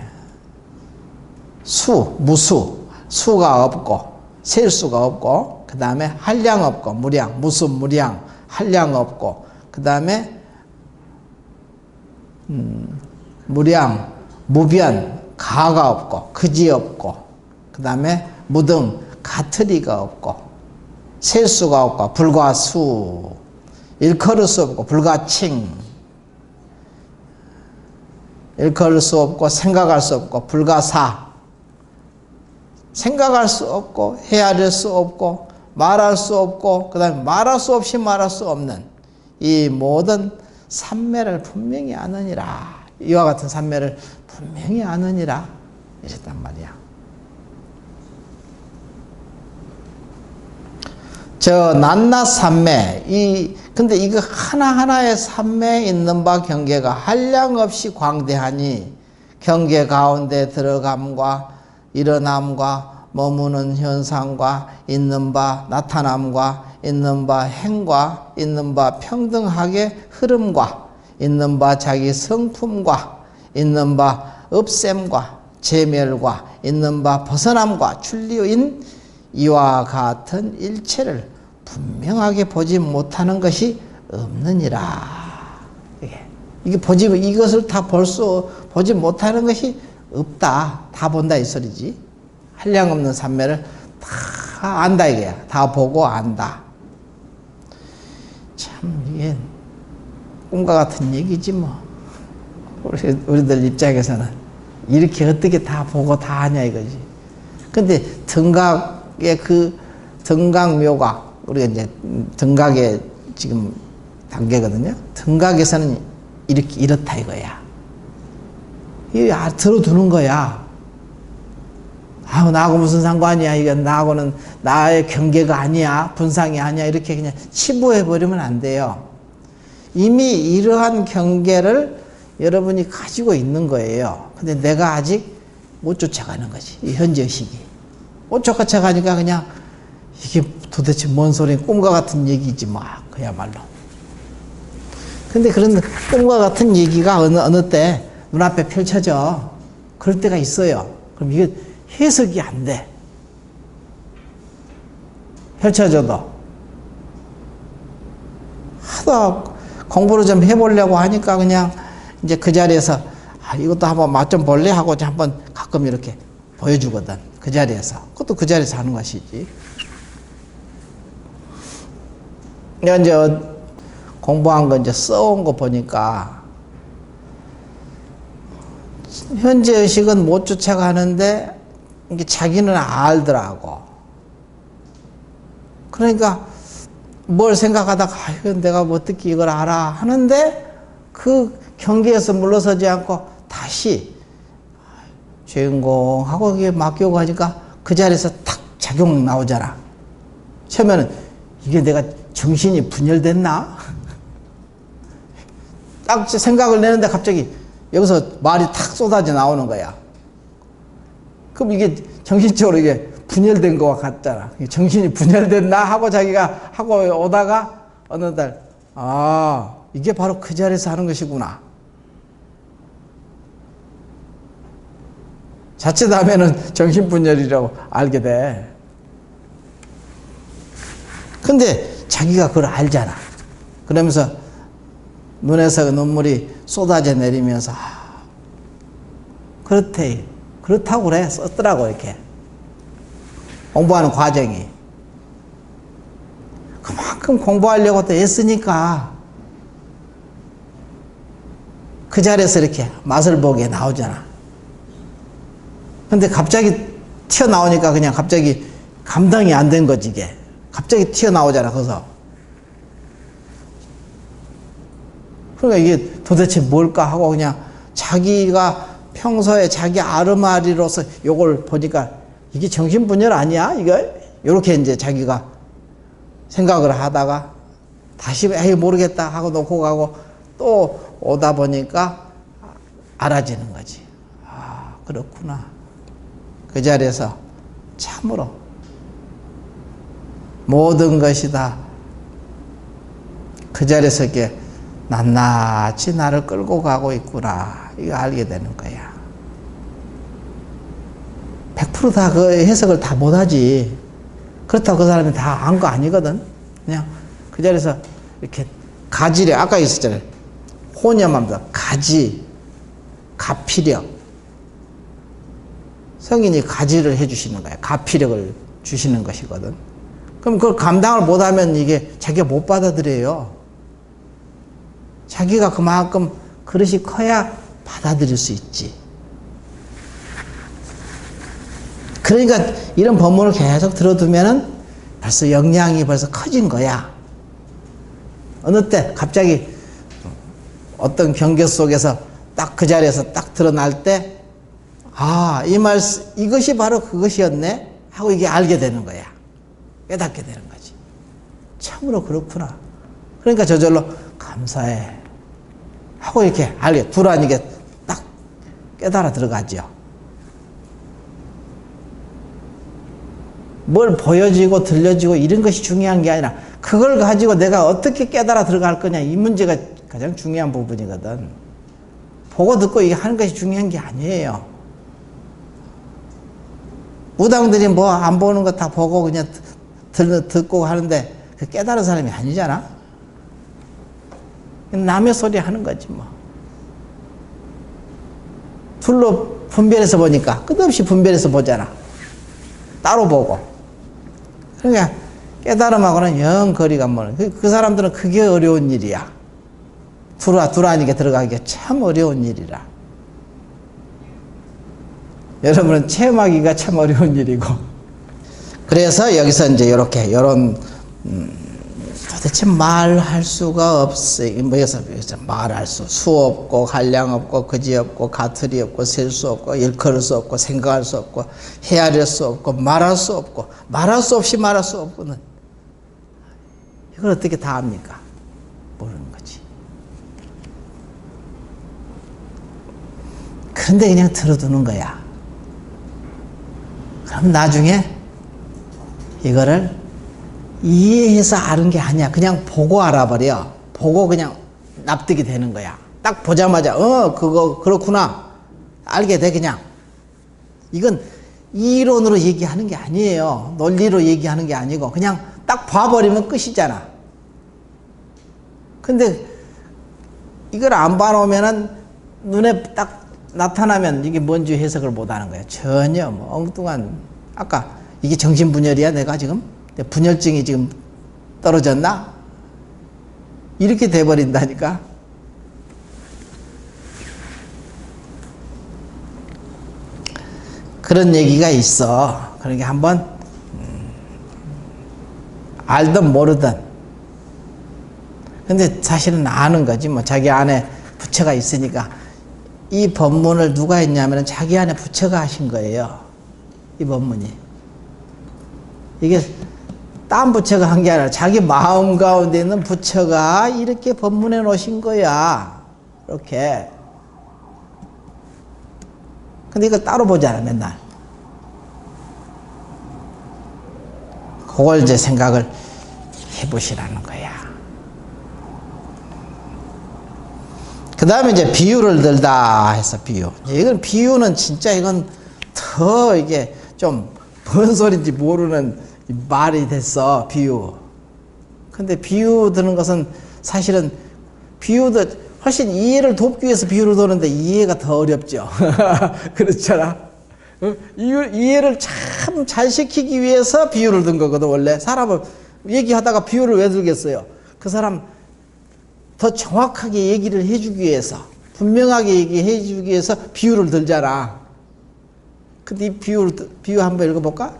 Speaker 3: 수가 없고 셀 수가 없고 그 다음에 한량 없고 무량 무수 무량 한량 없고 그 다음에 무량 무변 가가 없고 거지 없고 그 다음에 무등 가트리가 없고 셀 수가 없고 불과수 일컬을 수 없고 불가칭 일컬을 수 없고 생각할 수 없고 불가사. 생각할 수 없고 헤아릴 수 없고 말할 수 없고 그 다음에 말할 수 없이 말할 수 없는 이 모든 삼매를 분명히 아느니라. 이와 같은 삼매를 분명히 아느니라 이랬단 말이야. 저 낱낱 삼매 근데 이거 하나하나의 삼매에 있는 바 경계가 한량없이 광대하니 경계 가운데 들어감과 일어남과 머무는 현상과 있는 바 나타남과 있는 바 행과 있는 바 평등하게 흐름과 있는 바 자기 성품과 있는 바 없앰과 제멸과 있는 바 벗어남과 출리인 이와 같은 일체를 분명하게 보지 못하는 것이 없느니라. 이게 이것을 다 보지 못하는 것이 없다. 다 본다 이 소리지. 한량없는 삼매를 다 안다 이게야. 다 보고 안다. 참 이게 꿈과 같은 얘기지 뭐. 우리들 입장에서는 이렇게 어떻게 다 보고 다 아냐 이거지. 근데 등각의 그 등각묘각 우리가 이제 등각의 지금 단계거든요. 등각에서는 이렇다 이거야. 이 들어두는 거야. 나하고 무슨 상관이야. 이건 나하고는 나의 경계가 아니야. 분상이 아니야. 이렇게 그냥 치부해버리면 안 돼요. 이미 이러한 경계를 여러분이 가지고 있는 거예요. 근데 내가 아직 못 쫓아가는 거지. 이 현재의식이. 못 쫓아가니까 그냥 이게 도대체 뭔 소리야. 꿈과 같은 얘기지 뭐. 그야말로. 근데 그런 꿈과 같은 얘기가 어느 때 눈앞에 펼쳐져. 그럴 때가 있어요. 그럼 이게 해석이 안 돼. 펼쳐져도. 하도 공부를 좀 해보려고 하니까 그냥 이제 그 자리에서 이것도 한번 맛 좀 볼래 하고 한번 가끔 이렇게 보여주거든. 그 자리에서. 그것도 그 자리에서 하는 것이지. 내가 이제 공부한 거 이제 써온 거 보니까 현재 의식은 못 쫓아가는데 이게 자기는 알더라고. 그러니까 뭘 생각하다가 이건 내가 뭐 어떻게 이걸 알아 하는데 그 경계에서 물러서지 않고 다시 주인공 하고 이게 맡기고 하니까 그 자리에서 탁 작용 나오잖아. 처음에는 이게 내가 정신이 분열됐나? 딱 생각을 내는데 갑자기 여기서 말이 탁 쏟아져 나오는 거야. 그럼 이게 정신적으로 이게 분열된 것 같잖아. 정신이 분열됐나 하고 자기가 하고 오다가 어느 날 이게 바로 그 자리에서 하는 것이구나. 자칫 하면은 정신분열이라고 알게 돼. 근데 자기가 그걸 알잖아. 그러면서 눈에서 눈물이 쏟아져 내리면서 그렇다고 그래. 썼더라고 이렇게. 공부하는 과정이. 그만큼 공부하려고 또 애쓰니까 그 자리에서 이렇게 맛을 보게 나오잖아. 근데 갑자기 튀어나오니까 그냥 갑자기 감당이 안 된 거지 이게. 갑자기 튀어나오잖아 거기서. 그러니까 이게 도대체 뭘까 하고 그냥 자기가 평소에 자기 아르마리로서 요걸 보니까 이게 정신분열 아니야? 이거? 요렇게 이제 자기가 생각을 하다가 다시 모르겠다 하고 놓고 가고 또 오다 보니까 알아지는 거지. 그렇구나. 그 자리에서 참으로 모든 것이 다 그 자리에서 이렇게 낱낱이 나를 끌고 가고 있구나. 이거 알게 되는 거야. 100% 다 그 해석을 다 못하지. 그렇다고 그 사람이 다 안 거 아니거든. 그냥 그 자리에서 이렇게 가지래. 아까 있었잖아요. 혼념합니다. 가지, 가피력. 성인이 가지를 해주시는 거야. 가피력을 주시는 것이거든. 그럼 그걸 감당을 못하면 이게 자기가 못 받아들여요. 자기가 그만큼 그릇이 커야 받아들일 수 있지. 그러니까 이런 법문을 계속 들어두면은 벌써 역량이 벌써 커진 거야. 어느 때 갑자기 어떤 경계 속에서 딱 그 자리에서 딱 드러날 때, 아, 이 말씀, 이것이 바로 그것이었네? 하고 이게 알게 되는 거야. 깨닫게 되는 거지. 참으로 그렇구나. 그러니까 저절로 감사해. 하고 이렇게 알게, 두라니게 딱 깨달아 들어가죠. 뭘 보여지고 들려지고 이런 것이 중요한 게 아니라 그걸 가지고 내가 어떻게 깨달아 들어갈 거냐, 이 문제가 가장 중요한 부분이거든. 보고 듣고 이게 하는 것이 중요한 게 아니에요. 무당들이 뭐 안 보는 거 다 보고 그냥 듣고 하는데 그 깨달은 사람이 아니잖아. 남의 소리 하는 거지 뭐. 둘로 분별해서 보니까 끝없이 분별해서 보잖아. 따로 보고. 그러니까 깨달음하고는 영 거리가 멀어. 그 사람들은 그게 어려운 일이야. 두라니게 들어가기가 참 어려운 일이라. 여러분은 체험하기가 참 어려운 일이고. 그래서 여기서 이제 이렇게 요런 도대체 말할 수가 없어요. 뭐 여기서 말할 수 없고 한량 없고 거지 없고 가틀이 없고 셀 수 없고 일컬을 수 없고 생각할 수 없고 헤아릴 수 없고 말할 수 없고 말할 수 없이 말할 수 없고는 이걸 어떻게 다 합니까? 모르는 거지. 그런데 그냥 들어두는 거야. 그럼 나중에 이거를 이해해서 아는 게 아니야. 그냥 보고 알아버려. 보고 그냥 납득이 되는 거야. 딱 보자마자 그거 그렇구나. 알게 돼 그냥. 이건 이론으로 얘기하는 게 아니에요. 논리로 얘기하는 게 아니고 그냥 딱 봐버리면 끝이잖아. 근데 이걸 안 봐놓으면은 눈에 딱 나타나면 이게 뭔지 해석을 못 하는 거야. 전혀 뭐 엉뚱한, 아까 이게 정신분열이야 내가 지금? 분열증이 지금 떨어졌나? 이렇게 돼버린다니까. 그런 얘기가 있어. 그러니까 한번 알든 모르든. 근데 사실은 아는 거지 뭐. 자기 안에 부처가 있으니까. 이 법문을 누가 했냐면 자기 안에 부처가 하신 거예요. 이 법문이. 이게 딴 부처가 한 게 아니라 자기 마음 가운데 있는 부처가 이렇게 법문해 놓으신 거야. 이렇게. 근데 이걸 따로 보잖아, 맨날. 그걸 이제 생각을 해보시라는 거야. 그 다음에 이제 비유를 들다 해서 비유. 이건 비유는 진짜 이건 더 이게 좀 뭔 소리인지 모르는 말이 됐어, 비유. 근데 비유 드는 것은 사실은 비유도 훨씬 이해를 돕기 위해서 비유를 도는데 이해가 더 어렵죠. 그렇잖아. 이해를 참 잘 시키기 위해서 비유를 든 거거든, 원래. 사람은 얘기하다가 비유를 왜 들겠어요? 그 사람 더 정확하게 얘기를 해주기 위해서, 분명하게 얘기해 주기 위해서 비유를 들잖아. 근데 이 비유 한번 읽어볼까?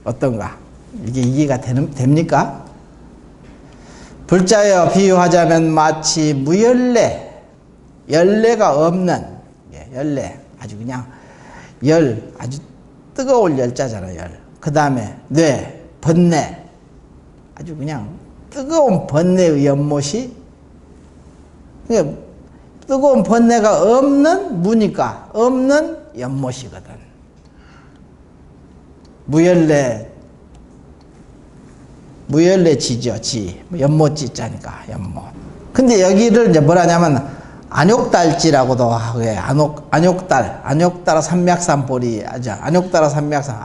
Speaker 3: 어떤가? 이게 이해가 됩니까? 불자여 비유하자면 마치 무열례, 열례가 없는, 열례, 아주 그냥 아주 뜨거울 열자잖아, 열. 그 다음에 뇌, 번뇌, 아주 그냥 뜨거운 번뇌의 연못이, 그러니까 뜨거운 번뇌가 없는 무니까 없는 연못이거든. 무열례 지죠, 지. 연못 지자니까, 연못. 근데 여기를 이제 뭐라냐면, 안욕달지라고도 하고요. 안욕달 산맥산보리, 안욕달 산맥산,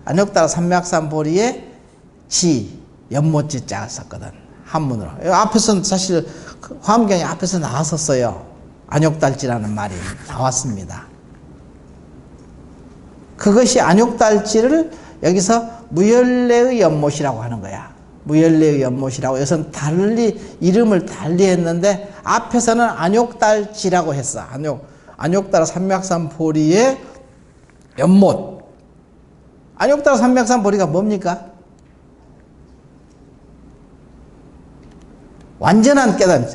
Speaker 3: 안욕달 산맥산보리에 지, 연못 지자가 썼거든. 한문으로. 앞에서는 사실, 화엄경에 앞에서 나왔었어요. 안욕달지라는 말이 나왔습니다. 그것이 안욕달지를 여기서 무열례의 연못이라고 하는 거야. 무열례의 연못이라고. 여기서는 달리 이름을 달리 했는데 앞에서는 안욕달지라고 했어. 안욕달 산맥산 보리의 연못. 안욕달 산맥산 보리가 뭡니까? 완전한 깨달음,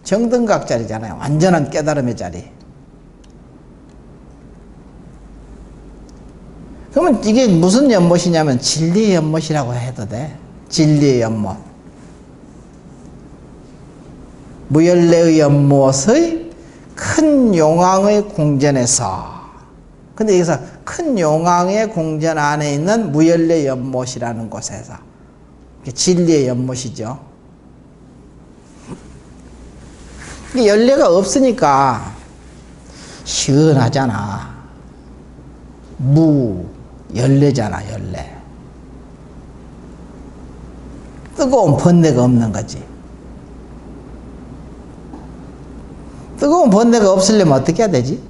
Speaker 3: 정등각 자리잖아요. 완전한 깨달음의 자리. 그러면 이게 무슨 연못이냐면 진리의 연못이라고 해도 돼. 진리의 연못. 무열례의 연못의 큰 용왕의 궁전에서. 근데 여기서 큰 용왕의 궁전 안에 있는 무열례 연못이라는 곳에서. 진리의 연못이죠. 이게 열례가 없으니까 시원하잖아. 열례잖아, 열례. 뜨거운 번뇌가 없는 거지. 뜨거운 번뇌가 없으려면 어떻게 해야 되지?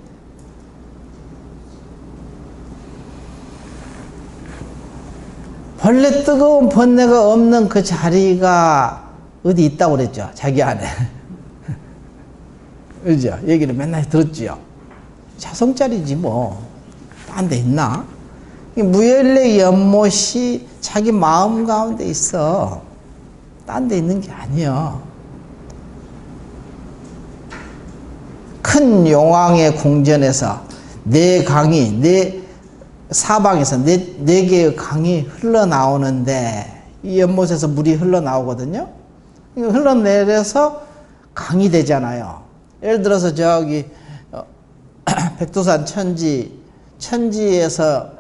Speaker 3: 원래 뜨거운 번뇌가 없는 그 자리가 어디 있다고 그랬죠? 자기 안에. 그죠? 얘기를 맨날 들었지요. 자성자리지 뭐. 딴 데 있나? 무열례 연못이 자기 마음 가운데 있어. 딴 데 있는 게 아니야. 큰 용왕의 궁전에서 네 강이, 사방에서 네 개의 강이 흘러나오는데, 이 연못에서 물이 흘러나오거든요. 흘러내려서 강이 되잖아요. 예를 들어서 저기 백두산 천지에서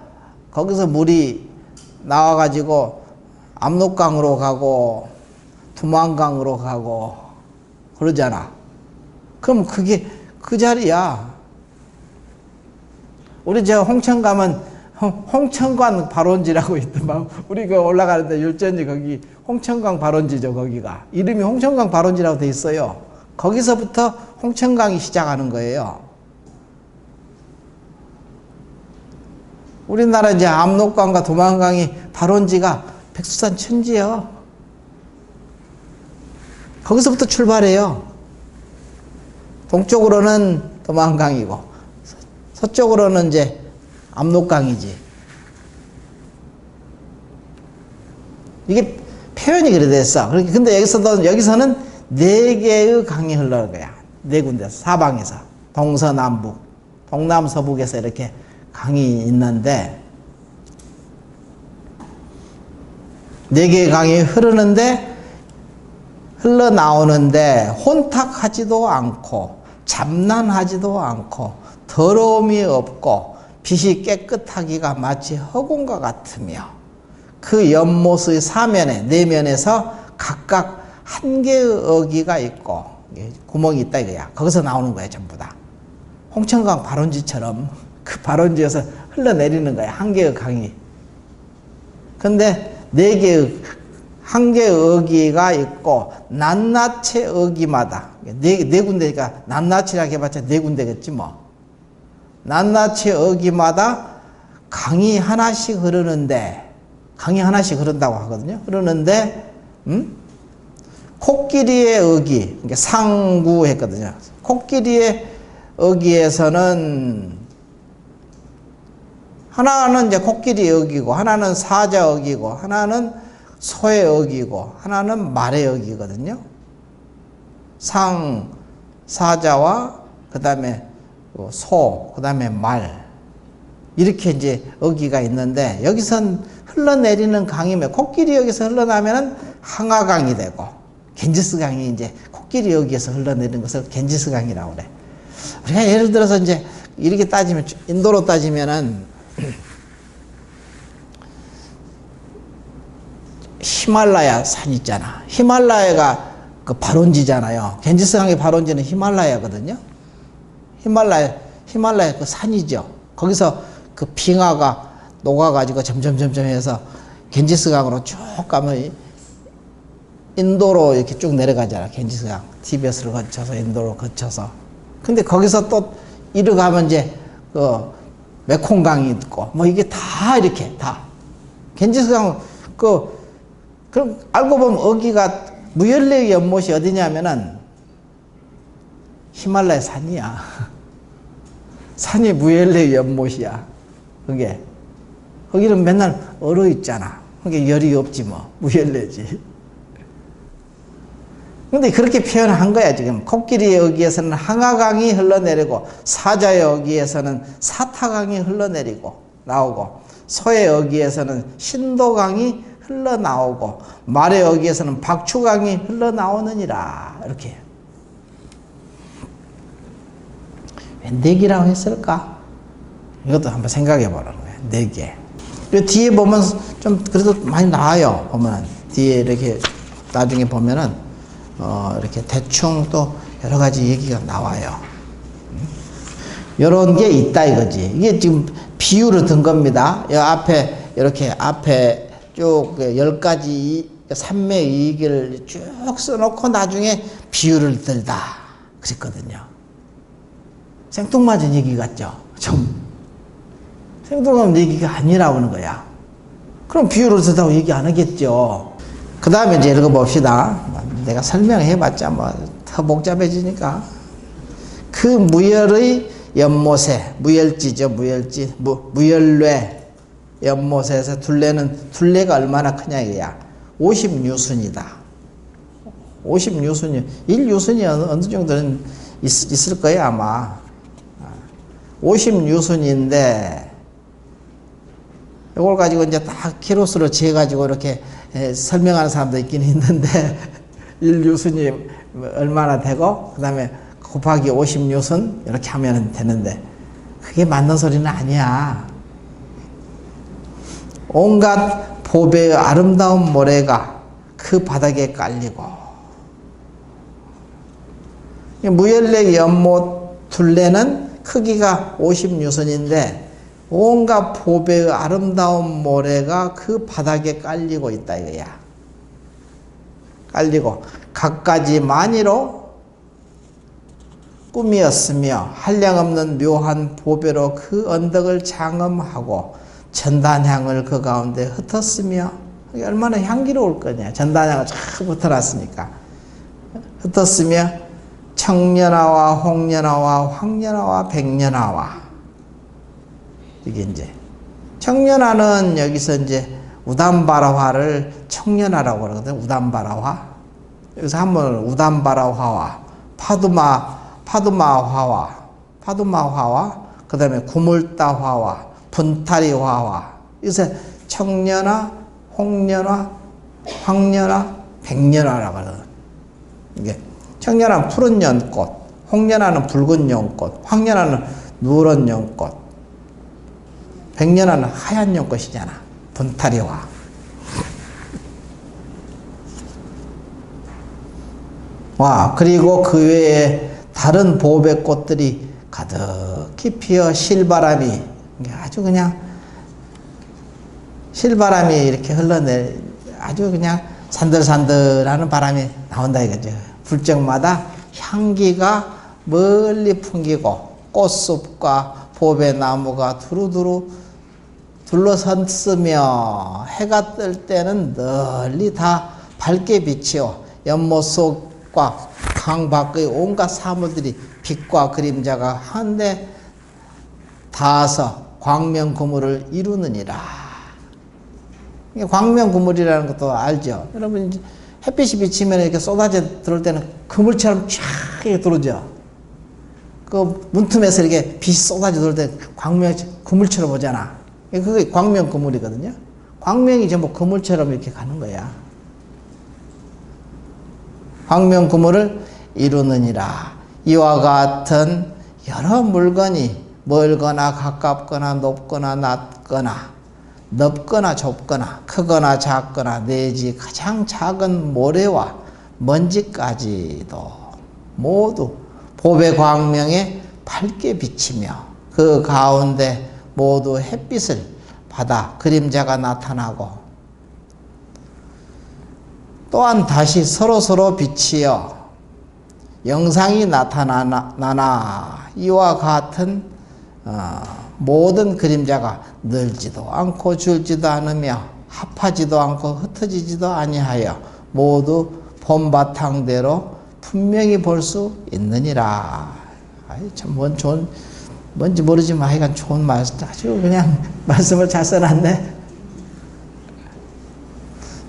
Speaker 3: 거기서 물이 나와가지고 압록강으로 가고 두만강으로 가고 그러잖아. 그럼 그게 그 자리야. 우리 저 홍천 가면 홍천관 발원지라고 있더만. 우리가 올라가는데 율전지 거기 홍천강 발원지죠. 거기가 이름이 홍천강 발원지라고 돼 있어요. 거기서부터 홍천강이 시작하는 거예요. 우리나라 이제 압록강과 두만강이 발원지가 백두산 천지예요. 거기서부터 출발해요. 동쪽으로는 두만강이고 서쪽으로는 이제 압록강이지. 이게 표현이 그래 됐어. 근데 여기서는 네 개의 강이 흘러가는 거야. 네 군데서, 사방에서. 동서남북, 동남서북에서 이렇게 강이 있는데, 네 개의 강이 흘러나오는데, 혼탁하지도 않고, 잡난하지도 않고, 더러움이 없고, 빛이 깨끗하기가 마치 허공과 같으며, 그 연못의 사면에, 내면에서 각각 한 개의 어기가 있고, 구멍이 있다 이거야. 거기서 나오는 거야, 전부 다. 홍천강 발원지처럼 그 발원지에서 흘러내리는 거야, 한 개의 강이. 근데 한 개의 어기가 있고, 낱낱의 어기마다, 네 군데니까 낱낱이라고 해봤자 네 군데겠지 뭐. 낱낱의 어기마다 강이 하나씩 흐르는데, 강이 하나씩 흐른다고 하거든요. 흐르는데, 코끼리의 어기, 그러니까 상구 했거든요. 코끼리의 어기에서는 하나는 이제 코끼리 어기고, 하나는 사자 어기고, 하나는 소의 어기고, 하나는 말의 어기거든요. 사자와 그 다음에 소, 그 다음에 말, 이렇게 이제 어기가 있는데, 여기선 흘러내리는 강이면, 코끼리 여기서 흘러나면은 항아강이 되고, 겐지스강이 이제 코끼리 여기에서 흘러내리는 것을 겐지스강이라고 그래. 우리가 예를 들어서 이제 이렇게 따지면, 인도로 따지면은 히말라야 산 있잖아. 히말라야가 그 발원지잖아요. 겐지스강의 발원지는 히말라야거든요. 히말라야 그 산이죠. 거기서 그 빙하가 녹아가지고 점점 해서 겐지스강으로 쭉 가면 인도로 이렇게 쭉 내려가잖아. 겐지스강. 티베트를 거쳐서 인도로 거쳐서. 근데 거기서 또 이리 가면 이제 그 메콩강이 있고, 뭐 이게 다 이렇게 다. 겐지스강 그럼 알고 보면 어기가 무열의 연못이 어디냐면은 히말라야 산이야. 산이 무열의 연못이야. 그게. 거기는 맨날 얼어 있잖아. 그게 열이 없지 뭐. 무열래지. 근데 그렇게 표현한 거야, 지금. 코끼리 어기에서는 항하강이 흘러내리고, 사자의 어기에서는 사타강이 흘러내리고, 나오고, 소의 어기에서는 신도강이 흘러나오고, 말의 어기에서는 박추강이 흘러나오느니라. 이렇게. 왜 네개라고 했을까? 이것도 한번 생각해 보라는 거야. 4개. 뒤에 보면 좀 그래도 많이 나와요. 보면 뒤에 이렇게 나중에 보면은 이렇게 대충 또 여러 가지 얘기가 나와요. 이런 게 있다 이거지. 이게 지금 비유로 든 겁니다. 이 앞에 이렇게 앞에 쭉 10가지 삼매 이익을 쭉 써놓고 나중에 비유를 들다 그랬거든요. 생뚱맞은 얘기 같죠? 좀 생뚱맞은 얘기가 아니라고 하는 거야. 그럼 비유를 듣다고 얘기 안 하겠죠. 그 다음에 이제 읽어봅시다. 내가 설명해봤자 뭐 더 복잡해지니까. 그 무열의 연못에, 무열지죠, 무열지. 무열뇌 연못에서 둘레가 얼마나 크냐 이거야. 50유순이다. 50유순이, 1유순이 어느 정도는 있을 거야 아마. 50유순인데 이걸 가지고 이제 딱 키로수로 재가지고 이렇게 설명하는 사람도 있긴 있는데 1유순이 얼마나 되고 그 다음에 곱하기 50유순 이렇게 하면 되는데 그게 맞는 소리는 아니야. 온갖 보배의 아름다운 모래가 그 바닥에 깔리고 무열의 연못 둘레는 크기가 50유순인데 온갖 보배의 아름다운 모래가 그 바닥에 깔리고 있다 이거야. 깔리고 갖가지 만이로 꿈이었으며 한량없는 묘한 보배로 그 언덕을 장엄하고 전단향을 그 가운데 흩었으며 얼마나 향기로울 거냐. 전단향을 쫙 붙어놨으니까 흩었으며 청년화와 홍년화와 황년화와 백년화와 이게 이제 청년화는 여기서 이제 우담바라화를 청년화라고 그러거든. 우담바라화. 여기서 한번 우담바라화와 파두마화와 그 다음에 구물다화와 분타리화와 여기서 청년화, 홍년화, 황년화, 백년화라고 그러거든. 이게 청년화는 푸른 연꽃, 홍년화는 붉은 연꽃, 황년화는 누런 연꽃, 백년화는 하얀 연꽃이잖아. 분타리화. 와, 그리고 그 외에 다른 보배꽃들이 가득히 피어 실바람이 아주 그냥 실바람이 이렇게 아주 그냥 산들산들하는 바람이 나온다 이거죠. 불적마다 향기가 멀리 풍기고 꽃숲과 보배나무가 두루두루 둘러섰으며 해가 뜰 때는 널리 다 밝게 비치어 연못 속과 강 밖의 온갖 사물들이 빛과 그림자가 한데 닿아서 광명구물을 이루느니라. 광명구물이라는 것도 알죠? 여러분 햇빛이 비치면 이렇게 쏟아져 들어올 때는 그물처럼 쫙 이렇게 들어오죠. 그 문틈에서 이렇게 빛이 쏟아져 들어올 때 광명 그물처럼 오잖아. 그게 광명 그물이거든요. 광명이 전부 그물처럼 이렇게 가는 거야. 광명 그물을 이루느니라. 이와 같은 여러 물건이 멀거나 가깝거나 높거나 낮거나 넓거나 좁거나 크거나 작거나 내지 가장 작은 모래와 먼지까지도 모두 보배 광명에 밝게 비치며 그 가운데 모두 햇빛을 받아 그림자가 나타나고 또한 다시 서로서로 비치어 영상이 나타나나 이와 같은 모든 그림자가 늘지도 않고 줄지도 않으며 합하지도 않고 흩어지지도 아니하여 모두 본바탕대로 분명히 볼 수 있느니라. 아이, 참, 뭔지 모르지만 하여간 좋은 말씀, 아주 그냥 말씀을 잘 써놨네.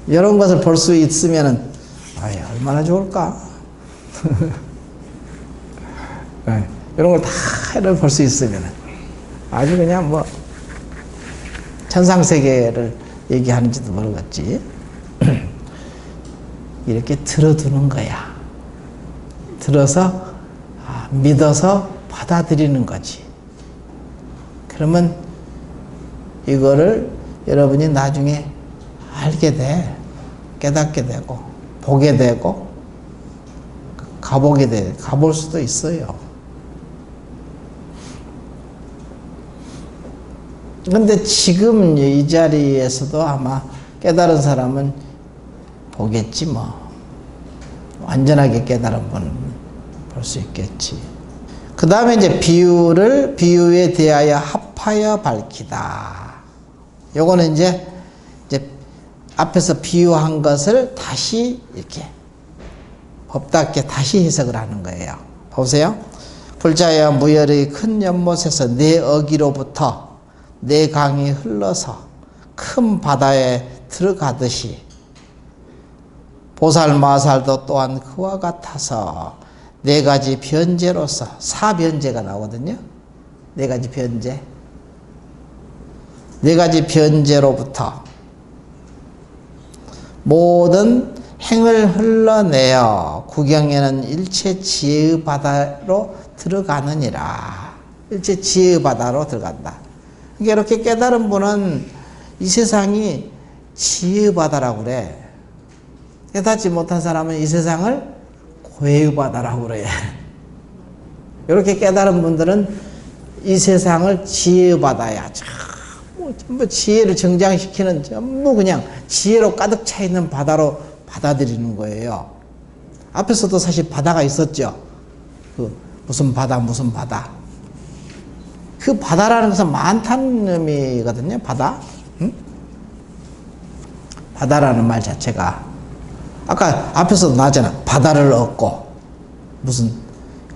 Speaker 3: 이런 것을 볼 수 있으면은, 아이, 얼마나 좋을까. 이런 걸 다 볼 수 있으면은, 아주 그냥 뭐, 천상세계를 얘기하는지도 모르겠지. 이렇게 들어두는 거야. 들어서 믿어서 받아들이는 거지. 그러면 이거를 여러분이 나중에 알게 돼. 깨닫게 되고 보게 되고 가보게 돼. 가볼 수도 있어요. 근데 지금 이 자리에서도 아마 깨달은 사람은 보겠지 뭐. 완전하게 깨달은 분은 볼 수 있겠지. 그 다음에 이제 비유에 대하여 합하여 밝히다. 요거는 이제 앞에서 비유한 것을 다시 이렇게 법답게 다시 해석을 하는 거예요. 보세요. 불자여 무열의 큰 연못에서 네 어기로부터 네 강이 흘러서 큰 바다에 들어가듯이 보살마살도 또한 그와 같아서 네 가지 변제로서 사변제가 나오거든요. 네 가지 변제. 네 가지 변제로부터 모든 행을 흘러내어 구경에는 일체 지혜의 바다로 들어가느니라. 일체 지혜의 바다로 들어간다. 그러니까 이렇게 깨달은 분은 이 세상이 지혜의 바다라고 그래. 깨닫지 못한 사람은 이 세상을 고해의 바다라고 그래. 이렇게 깨달은 분들은 이 세상을 지혜의 바다야. 전부 지혜를 정장시키는 전부 그냥 지혜로 가득 차 있는 바다로 받아들이는 거예요. 앞에서도 사실 바다가 있었죠. 그 무슨 바다. 그 바다라는 것은 많다는 의미거든요. 바다. 응? 바다라는 말 자체가 아까 앞에서도 나왔잖아. 바다를 얻고 무슨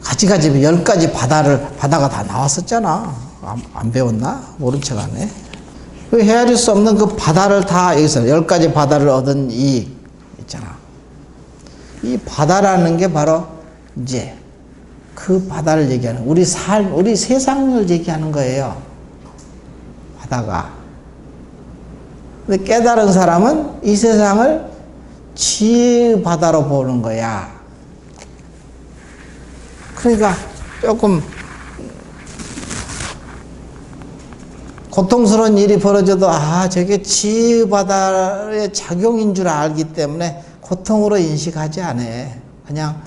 Speaker 3: 가지가지 10가지 바다가 다 나왔었잖아. 안 배웠나? 모른 척 하네. 그 헤아릴 수 없는 그 바다를 다 여기서 10가지 바다를 얻은 이익 있잖아. 이 바다라는 게 바로 이제 그 바다를 얘기하는, 우리 세상을 얘기하는 거예요. 바다가. 근데 깨달은 사람은 이 세상을 지혜의 바다로 보는 거야. 그러니까 조금 고통스러운 일이 벌어져도 저게 지혜의 바다의 작용인 줄 알기 때문에 고통으로 인식하지 않아. 그냥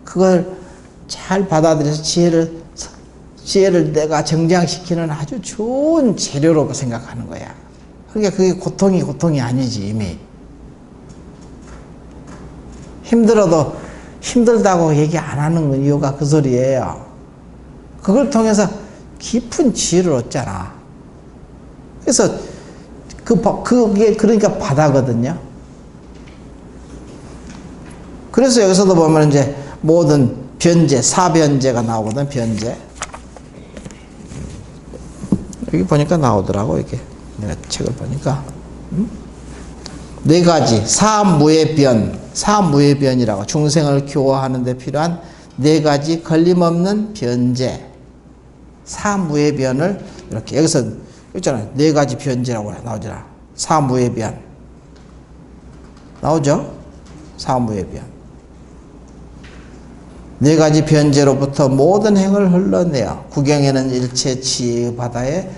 Speaker 3: 그걸 잘 받아들여서 지혜를 내가 정장시키는 아주 좋은 재료로 생각하는 거야. 그러니까 그게 고통이 아니지 이미. 힘들어도 힘들다고 얘기 안 하는 이유가 그 소리예요. 그걸 통해서 깊은 지혜를 얻잖아. 그래서 그게 그러니까 바다거든요. 그래서 여기서도 보면 이제 모든 변제, 사변제가 나오거든. 변제. 여기 보니까 나오더라고. 이게 내가 책을 보니까 네 가지 사무의 변이라고 중생을 교화하는 데 필요한 네 가지 걸림없는 변제, 사무의 변을 이렇게 여기서 있잖아요. 네 가지 변제라고 나오잖아. 사무의 변 나오죠? 사무의 변. 네 가지 변제로부터 모든 행을 흘러내어 구경에는 일체 지혜의 바다에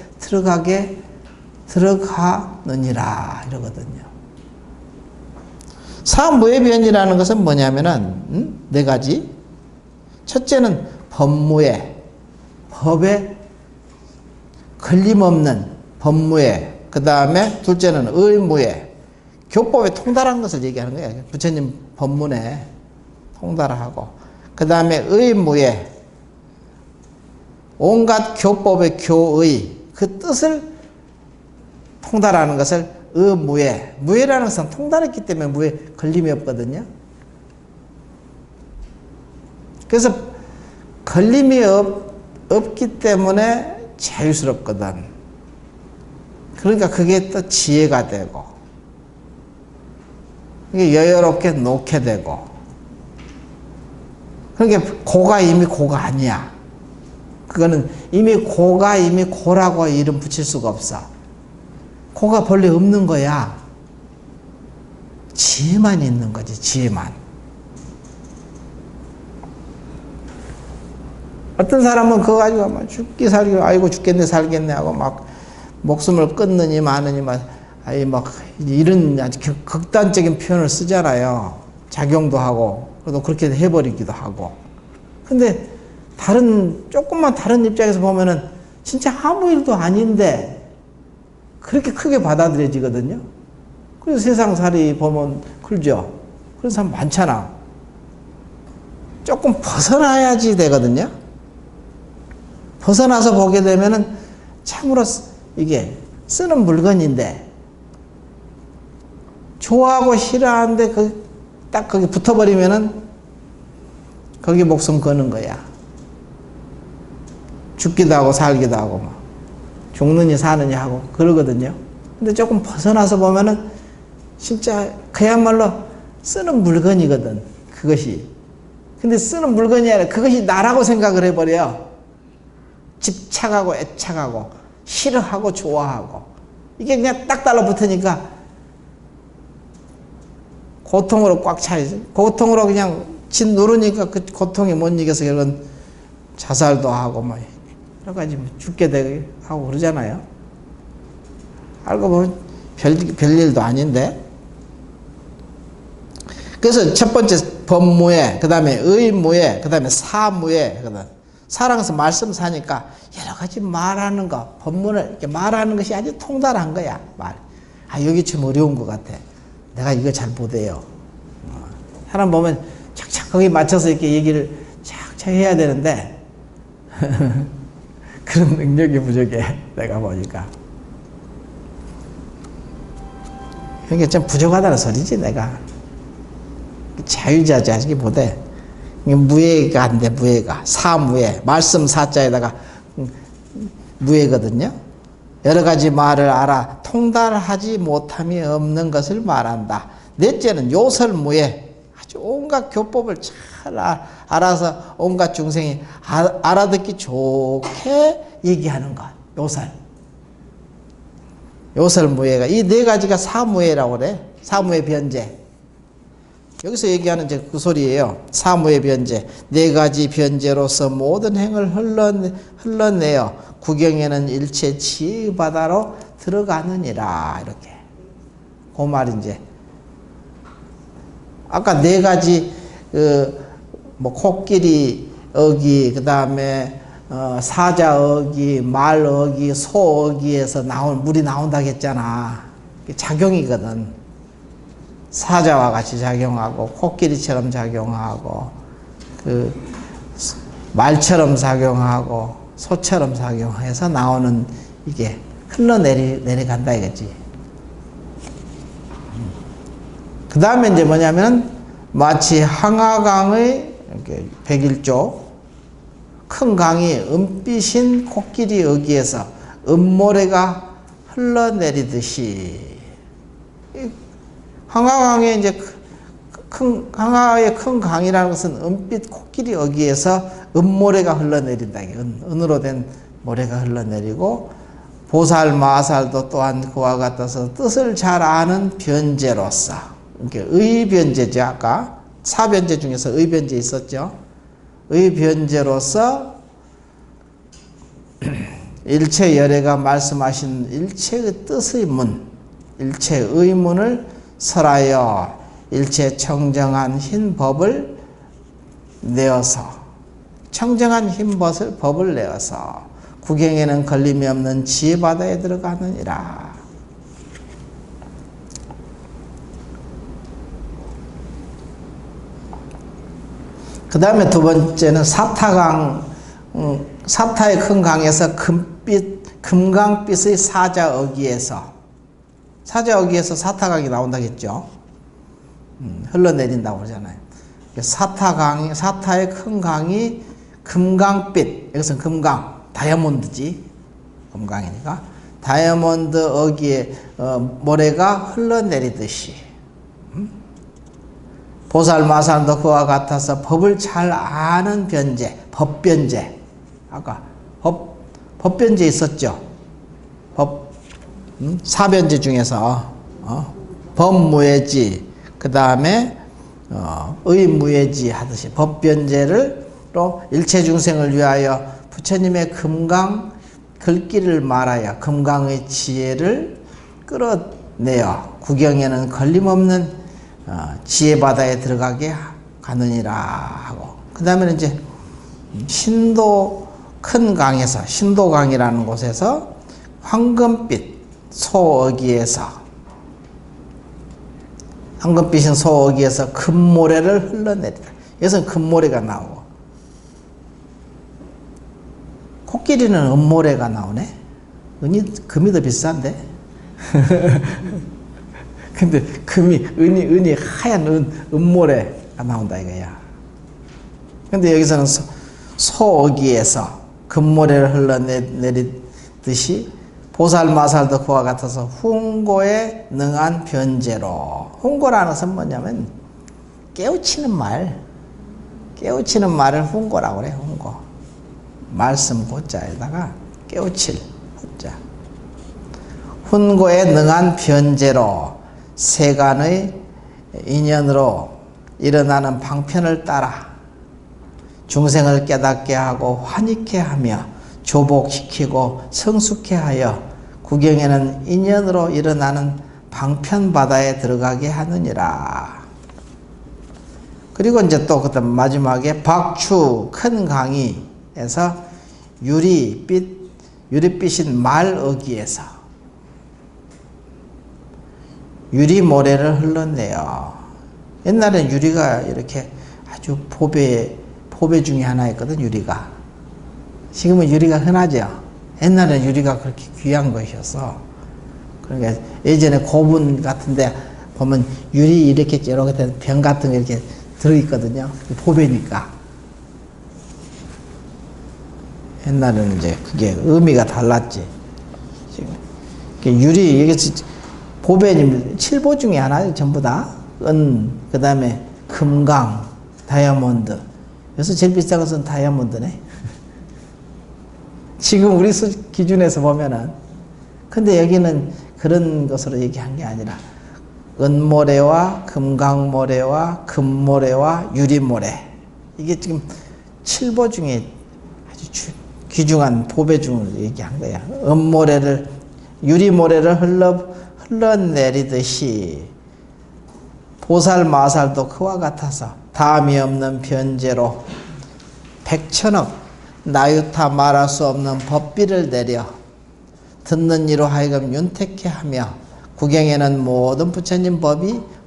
Speaker 3: 들어가느니라 이러거든요. 사무의 변이라는 것은 뭐냐면은 네 가지. 첫째는 법무에, 법에 걸림없는 법무에. 그 다음에 둘째는 의무에, 교법에 통달한 것을 얘기하는 거예요. 부처님 법문에 통달하고. 그 다음에 의무에 온갖 교법의 교의, 그 뜻을 통달하는 것을 무예. 무예라는 것은 통달했기 때문에 무예 걸림이 없거든요. 그래서 걸림이 없기 때문에 자유스럽거든. 그러니까 그게 또 지혜가 되고, 이게 여유롭게 놓게 되고, 그러니까 고가 이미 고가 아니야. 그거는 이미 고가 이미 고라고 이름 붙일 수가 없어. 고가 본래 없는 거야. 지혜만 있는 거지, 지혜만. 어떤 사람은 그거 가지고 막 죽기 살기, 아이고 죽겠네 살겠네 하고 막 목숨을 끊느니 마느니 막 이런 아주 극단적인 표현을 쓰잖아요. 작용도 하고, 그래도 그렇게 해버리기도 하고. 근데 조금만 다른 입장에서 보면은 진짜 아무 일도 아닌데 그렇게 크게 받아들여지거든요. 그래서 세상살이 보면 그러죠. 그런 사람 많잖아. 조금 벗어나야지 되거든요. 벗어나서 보게 되면은 참으로 이게 쓰는 물건인데, 좋아하고 싫어하는데 딱 거기 붙어버리면은 거기 목숨 거는 거야. 죽기도 하고 살기도 하고 막 죽느니 사느니 하고 그러거든요. 근데 조금 벗어나서 보면은 진짜 그야말로 쓰는 물건이거든, 그것이. 근데 쓰는 물건이 아니라 그것이 나라고 생각을 해버려. 집착하고 애착하고 싫어하고 좋아하고 이게 그냥 딱 달라붙으니까 고통으로 꽉 차야지. 고통으로 그냥 진 누르니까 그 고통이 못 이겨서 결국은 자살도 하고 뭐 여러 가지 죽게 되고 하고 그러잖아요. 알고 보면 별일도 아닌데. 그래서 첫 번째 법무예, 그 다음에 의무예, 그 다음에 사무예. 사랑해서 말씀 사니까 여러 가지 말하는 거, 법문을 이렇게 말하는 것이 아주 통달한 거야. 여기 좀 어려운 것 같아. 내가 이거 잘 못해요. 사람 보면 착착 거기 맞춰서 이렇게 얘기를 착착 해야 되는데 그런 능력이 부족해. 내가 보니까 이게 좀 부족하다는 소리지. 내가 자유자재하기 못해. 무예가 안 돼. 무예가 사무예, 말씀 사자에다가 무예거든요. 여러 가지 말을 알아 통달하지 못함이 없는 것을 말한다. 넷째는 요설무예, 아주 온갖 교법을 잘 알아서 온갖 중생이 알아듣기 좋게 얘기하는 것. 요설무예가 이 네 가지가 사무예라고 그래. 사무예 변제. 여기서 얘기하는 이제 그 소리예요. 사무의 변제. 네 가지 변제로서 모든 행을 흘러내어 구경에는 일체 지혜의 바다로 들어가느니라. 이렇게. 그 말 이제. 아까 네 가지, 코끼리 어기, 그 다음에, 사자 어기, 말 어기, 소 어기에서 물이 나온다고 했잖아. 작용이거든. 사자와 같이 작용하고 코끼리처럼 작용하고 말처럼 작용하고 소처럼 작용해서 나오는 이게 흘러내려간다 이거지. 그 다음에 이제 뭐냐면 마치 항아강의 101조 큰 강이 은빛인 코끼리 어기에서 은모래가 흘러내리듯이 항아강에 이제 항아의 큰 강이라는 것은 은빛 코끼리 어기에서 은모래가 흘러내린다. 은으로 된 모래가 흘러내리고 보살 마살도 또한 그와 같아서 뜻을 잘 아는 변제로서, 그러니까 의변제죠. 아까 사변제 중에서 의변제 있었죠. 의변제로서 일체 열애가 말씀하신 일체의 뜻의 문, 일체의 문을 설하여 일체 청정한 흰 법을 내어서, 청정한 흰 법을 내어서 구경에는 걸림이 없는 지혜바다에 들어가느니라. 그 다음에 두 번째는 사타강, 사타의 큰 강에서 금강빛의 사자 어기에서, 사자어기에서 사타강이 나온다겠죠. 흘러내린다고 그러잖아요. 사타의 큰 강이 금강빛, 여기서 금강, 다이아몬드지. 금강이니까. 다이아몬드 어기에 모래가 흘러내리듯이. 보살마살도 그와 같아서 법을 잘 아는 변제, 법변제. 아까 법변제 있었죠. 사변제 중에서 법무예지, 그 다음에 의무예지 하듯이 법변제를 또 일체 중생을 위하여 부처님의 금강 글귀를 말하여 금강의 지혜를 끌어내어 구경에는 걸림없는 지혜바다에 들어가게 가느니라 하고, 그 다음에는 이제 신도 큰 강에서, 신도강이라는 곳에서 황금빛 소어기에서, 황금빛인 소어기에서 금모래를 흘러내리다. 여기서는 금모래가 나오고, 코끼리는 은모래가 나오네. 금이 더 비싼데. 근데 은이 하얀 은모래가 나온다 이거야. 근데 여기서는 소어기에서 금모래를 흘러내리듯이 보살마살도 그와 같아서 훈고에 능한 변제로. 훈고라는 것은 뭐냐면 깨우치는 말을 훈고라고 그래. 훈고. 말씀 고자에다가 깨우칠 고자. 훈고에 능한 변제로 세간의 인연으로 일어나는 방편을 따라 중생을 깨닫게 하고 환희케 하며 조복시키고 성숙케 하여 구경에는 인연으로 일어나는 방편바다에 들어가게 하느니라. 그리고 이제 또 그다음 마지막에 박추 큰 강의에서 유리빛인 말어기에서 유리모래를 흘러내요. 옛날엔 유리가 이렇게 아주 보배 중에 하나였거든, 유리가. 지금은 유리가 흔하죠. 옛날엔 유리가 그렇게 귀한 것이었어. 그러니까 예전에 고분 같은데 보면 유리 이렇게 된 병 같은 게 이렇게 들어있거든요. 보배니까. 옛날에는 이제 그게 의미가 달랐지. 지금 유리, 이게 보배님 7보 중에 하나예요, 전부 다. 은, 그 다음에 금강, 다이아몬드. 여기서 제일 비싼 것은 다이아몬드네. 지금 우리 기준에서 보면은. 근데 여기는 그런 것으로 얘기한 게 아니라 은모래와 금강모래와 금모래와 유리모래. 이게 지금 7보 중에 아주 귀중한 보배 중을 얘기한 거야. 은모래를, 유리모래를 흘러내리듯이 보살마살도 그와 같아서 다음이 없는 변제로 백천억 나유타 말할 수 없는 법비를 내려 듣는 이로 하여금 윤택케 하며 구경에는 모든 부처님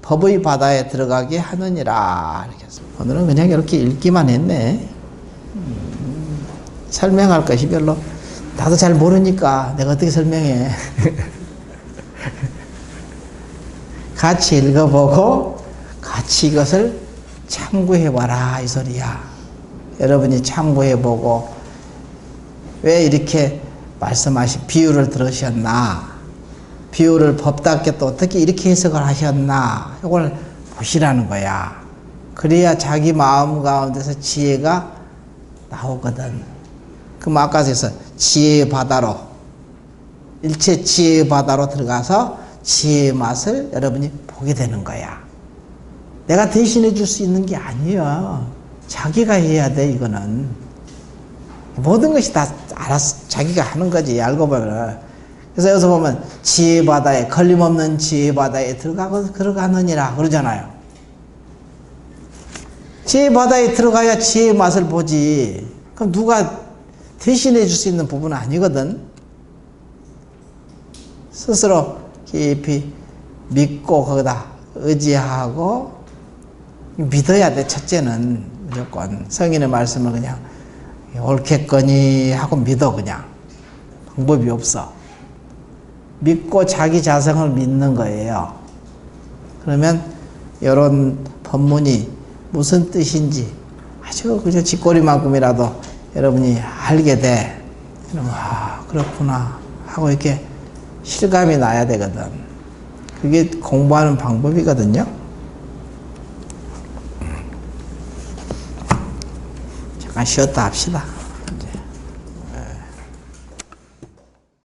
Speaker 3: 법의 바다에 들어가게 하느니라. 이렇게 해서 오늘은 그냥 이렇게 읽기만 했네. 설명할 것이 별로, 나도 잘 모르니까 내가 어떻게 설명해. 같이 읽어보고 같이 이것을 참고해봐라 이 소리야. 여러분이 참고해보고 왜 이렇게 말씀하신 비유를 들으셨나, 비유를 법답게 또 어떻게 이렇게 해석을 하셨나, 이걸 보시라는 거야. 그래야 자기 마음 가운데서 지혜가 나오거든. 그럼 아까 해서 지혜의 바다로, 일체 지혜의 바다로 들어가서 지혜의 맛을 여러분이 보게 되는 거야. 내가 대신해 줄 수 있는 게 아니야. 자기가 해야 돼. 이거는 모든 것이 다 알아서 자기가 하는 거지, 알고 보면. 그래서 여기서 보면 지혜의 바다에, 걸림없는 지혜의 바다에 들어가느니라 그러잖아요. 지혜의 바다에 들어가야 지혜의 맛을 보지. 그럼 누가 대신해 줄 수 있는 부분은 아니거든. 스스로 깊이 믿고 거기다 의지하고 믿어야 돼. 첫째는 무조건 성인의 말씀을 그냥 옳겠거니 하고 믿어. 그냥 방법이 없어. 믿고 자기 자성을 믿는 거예요. 그러면 이런 법문이 무슨 뜻인지 아주 그저 쥐꼬리만큼이라도 여러분이 알게 돼. 여러분, 아, 그렇구나 하고 이렇게 실감이 나야 되거든. 그게 공부하는 방법이거든요. 잠깐 쉬었다 합시다.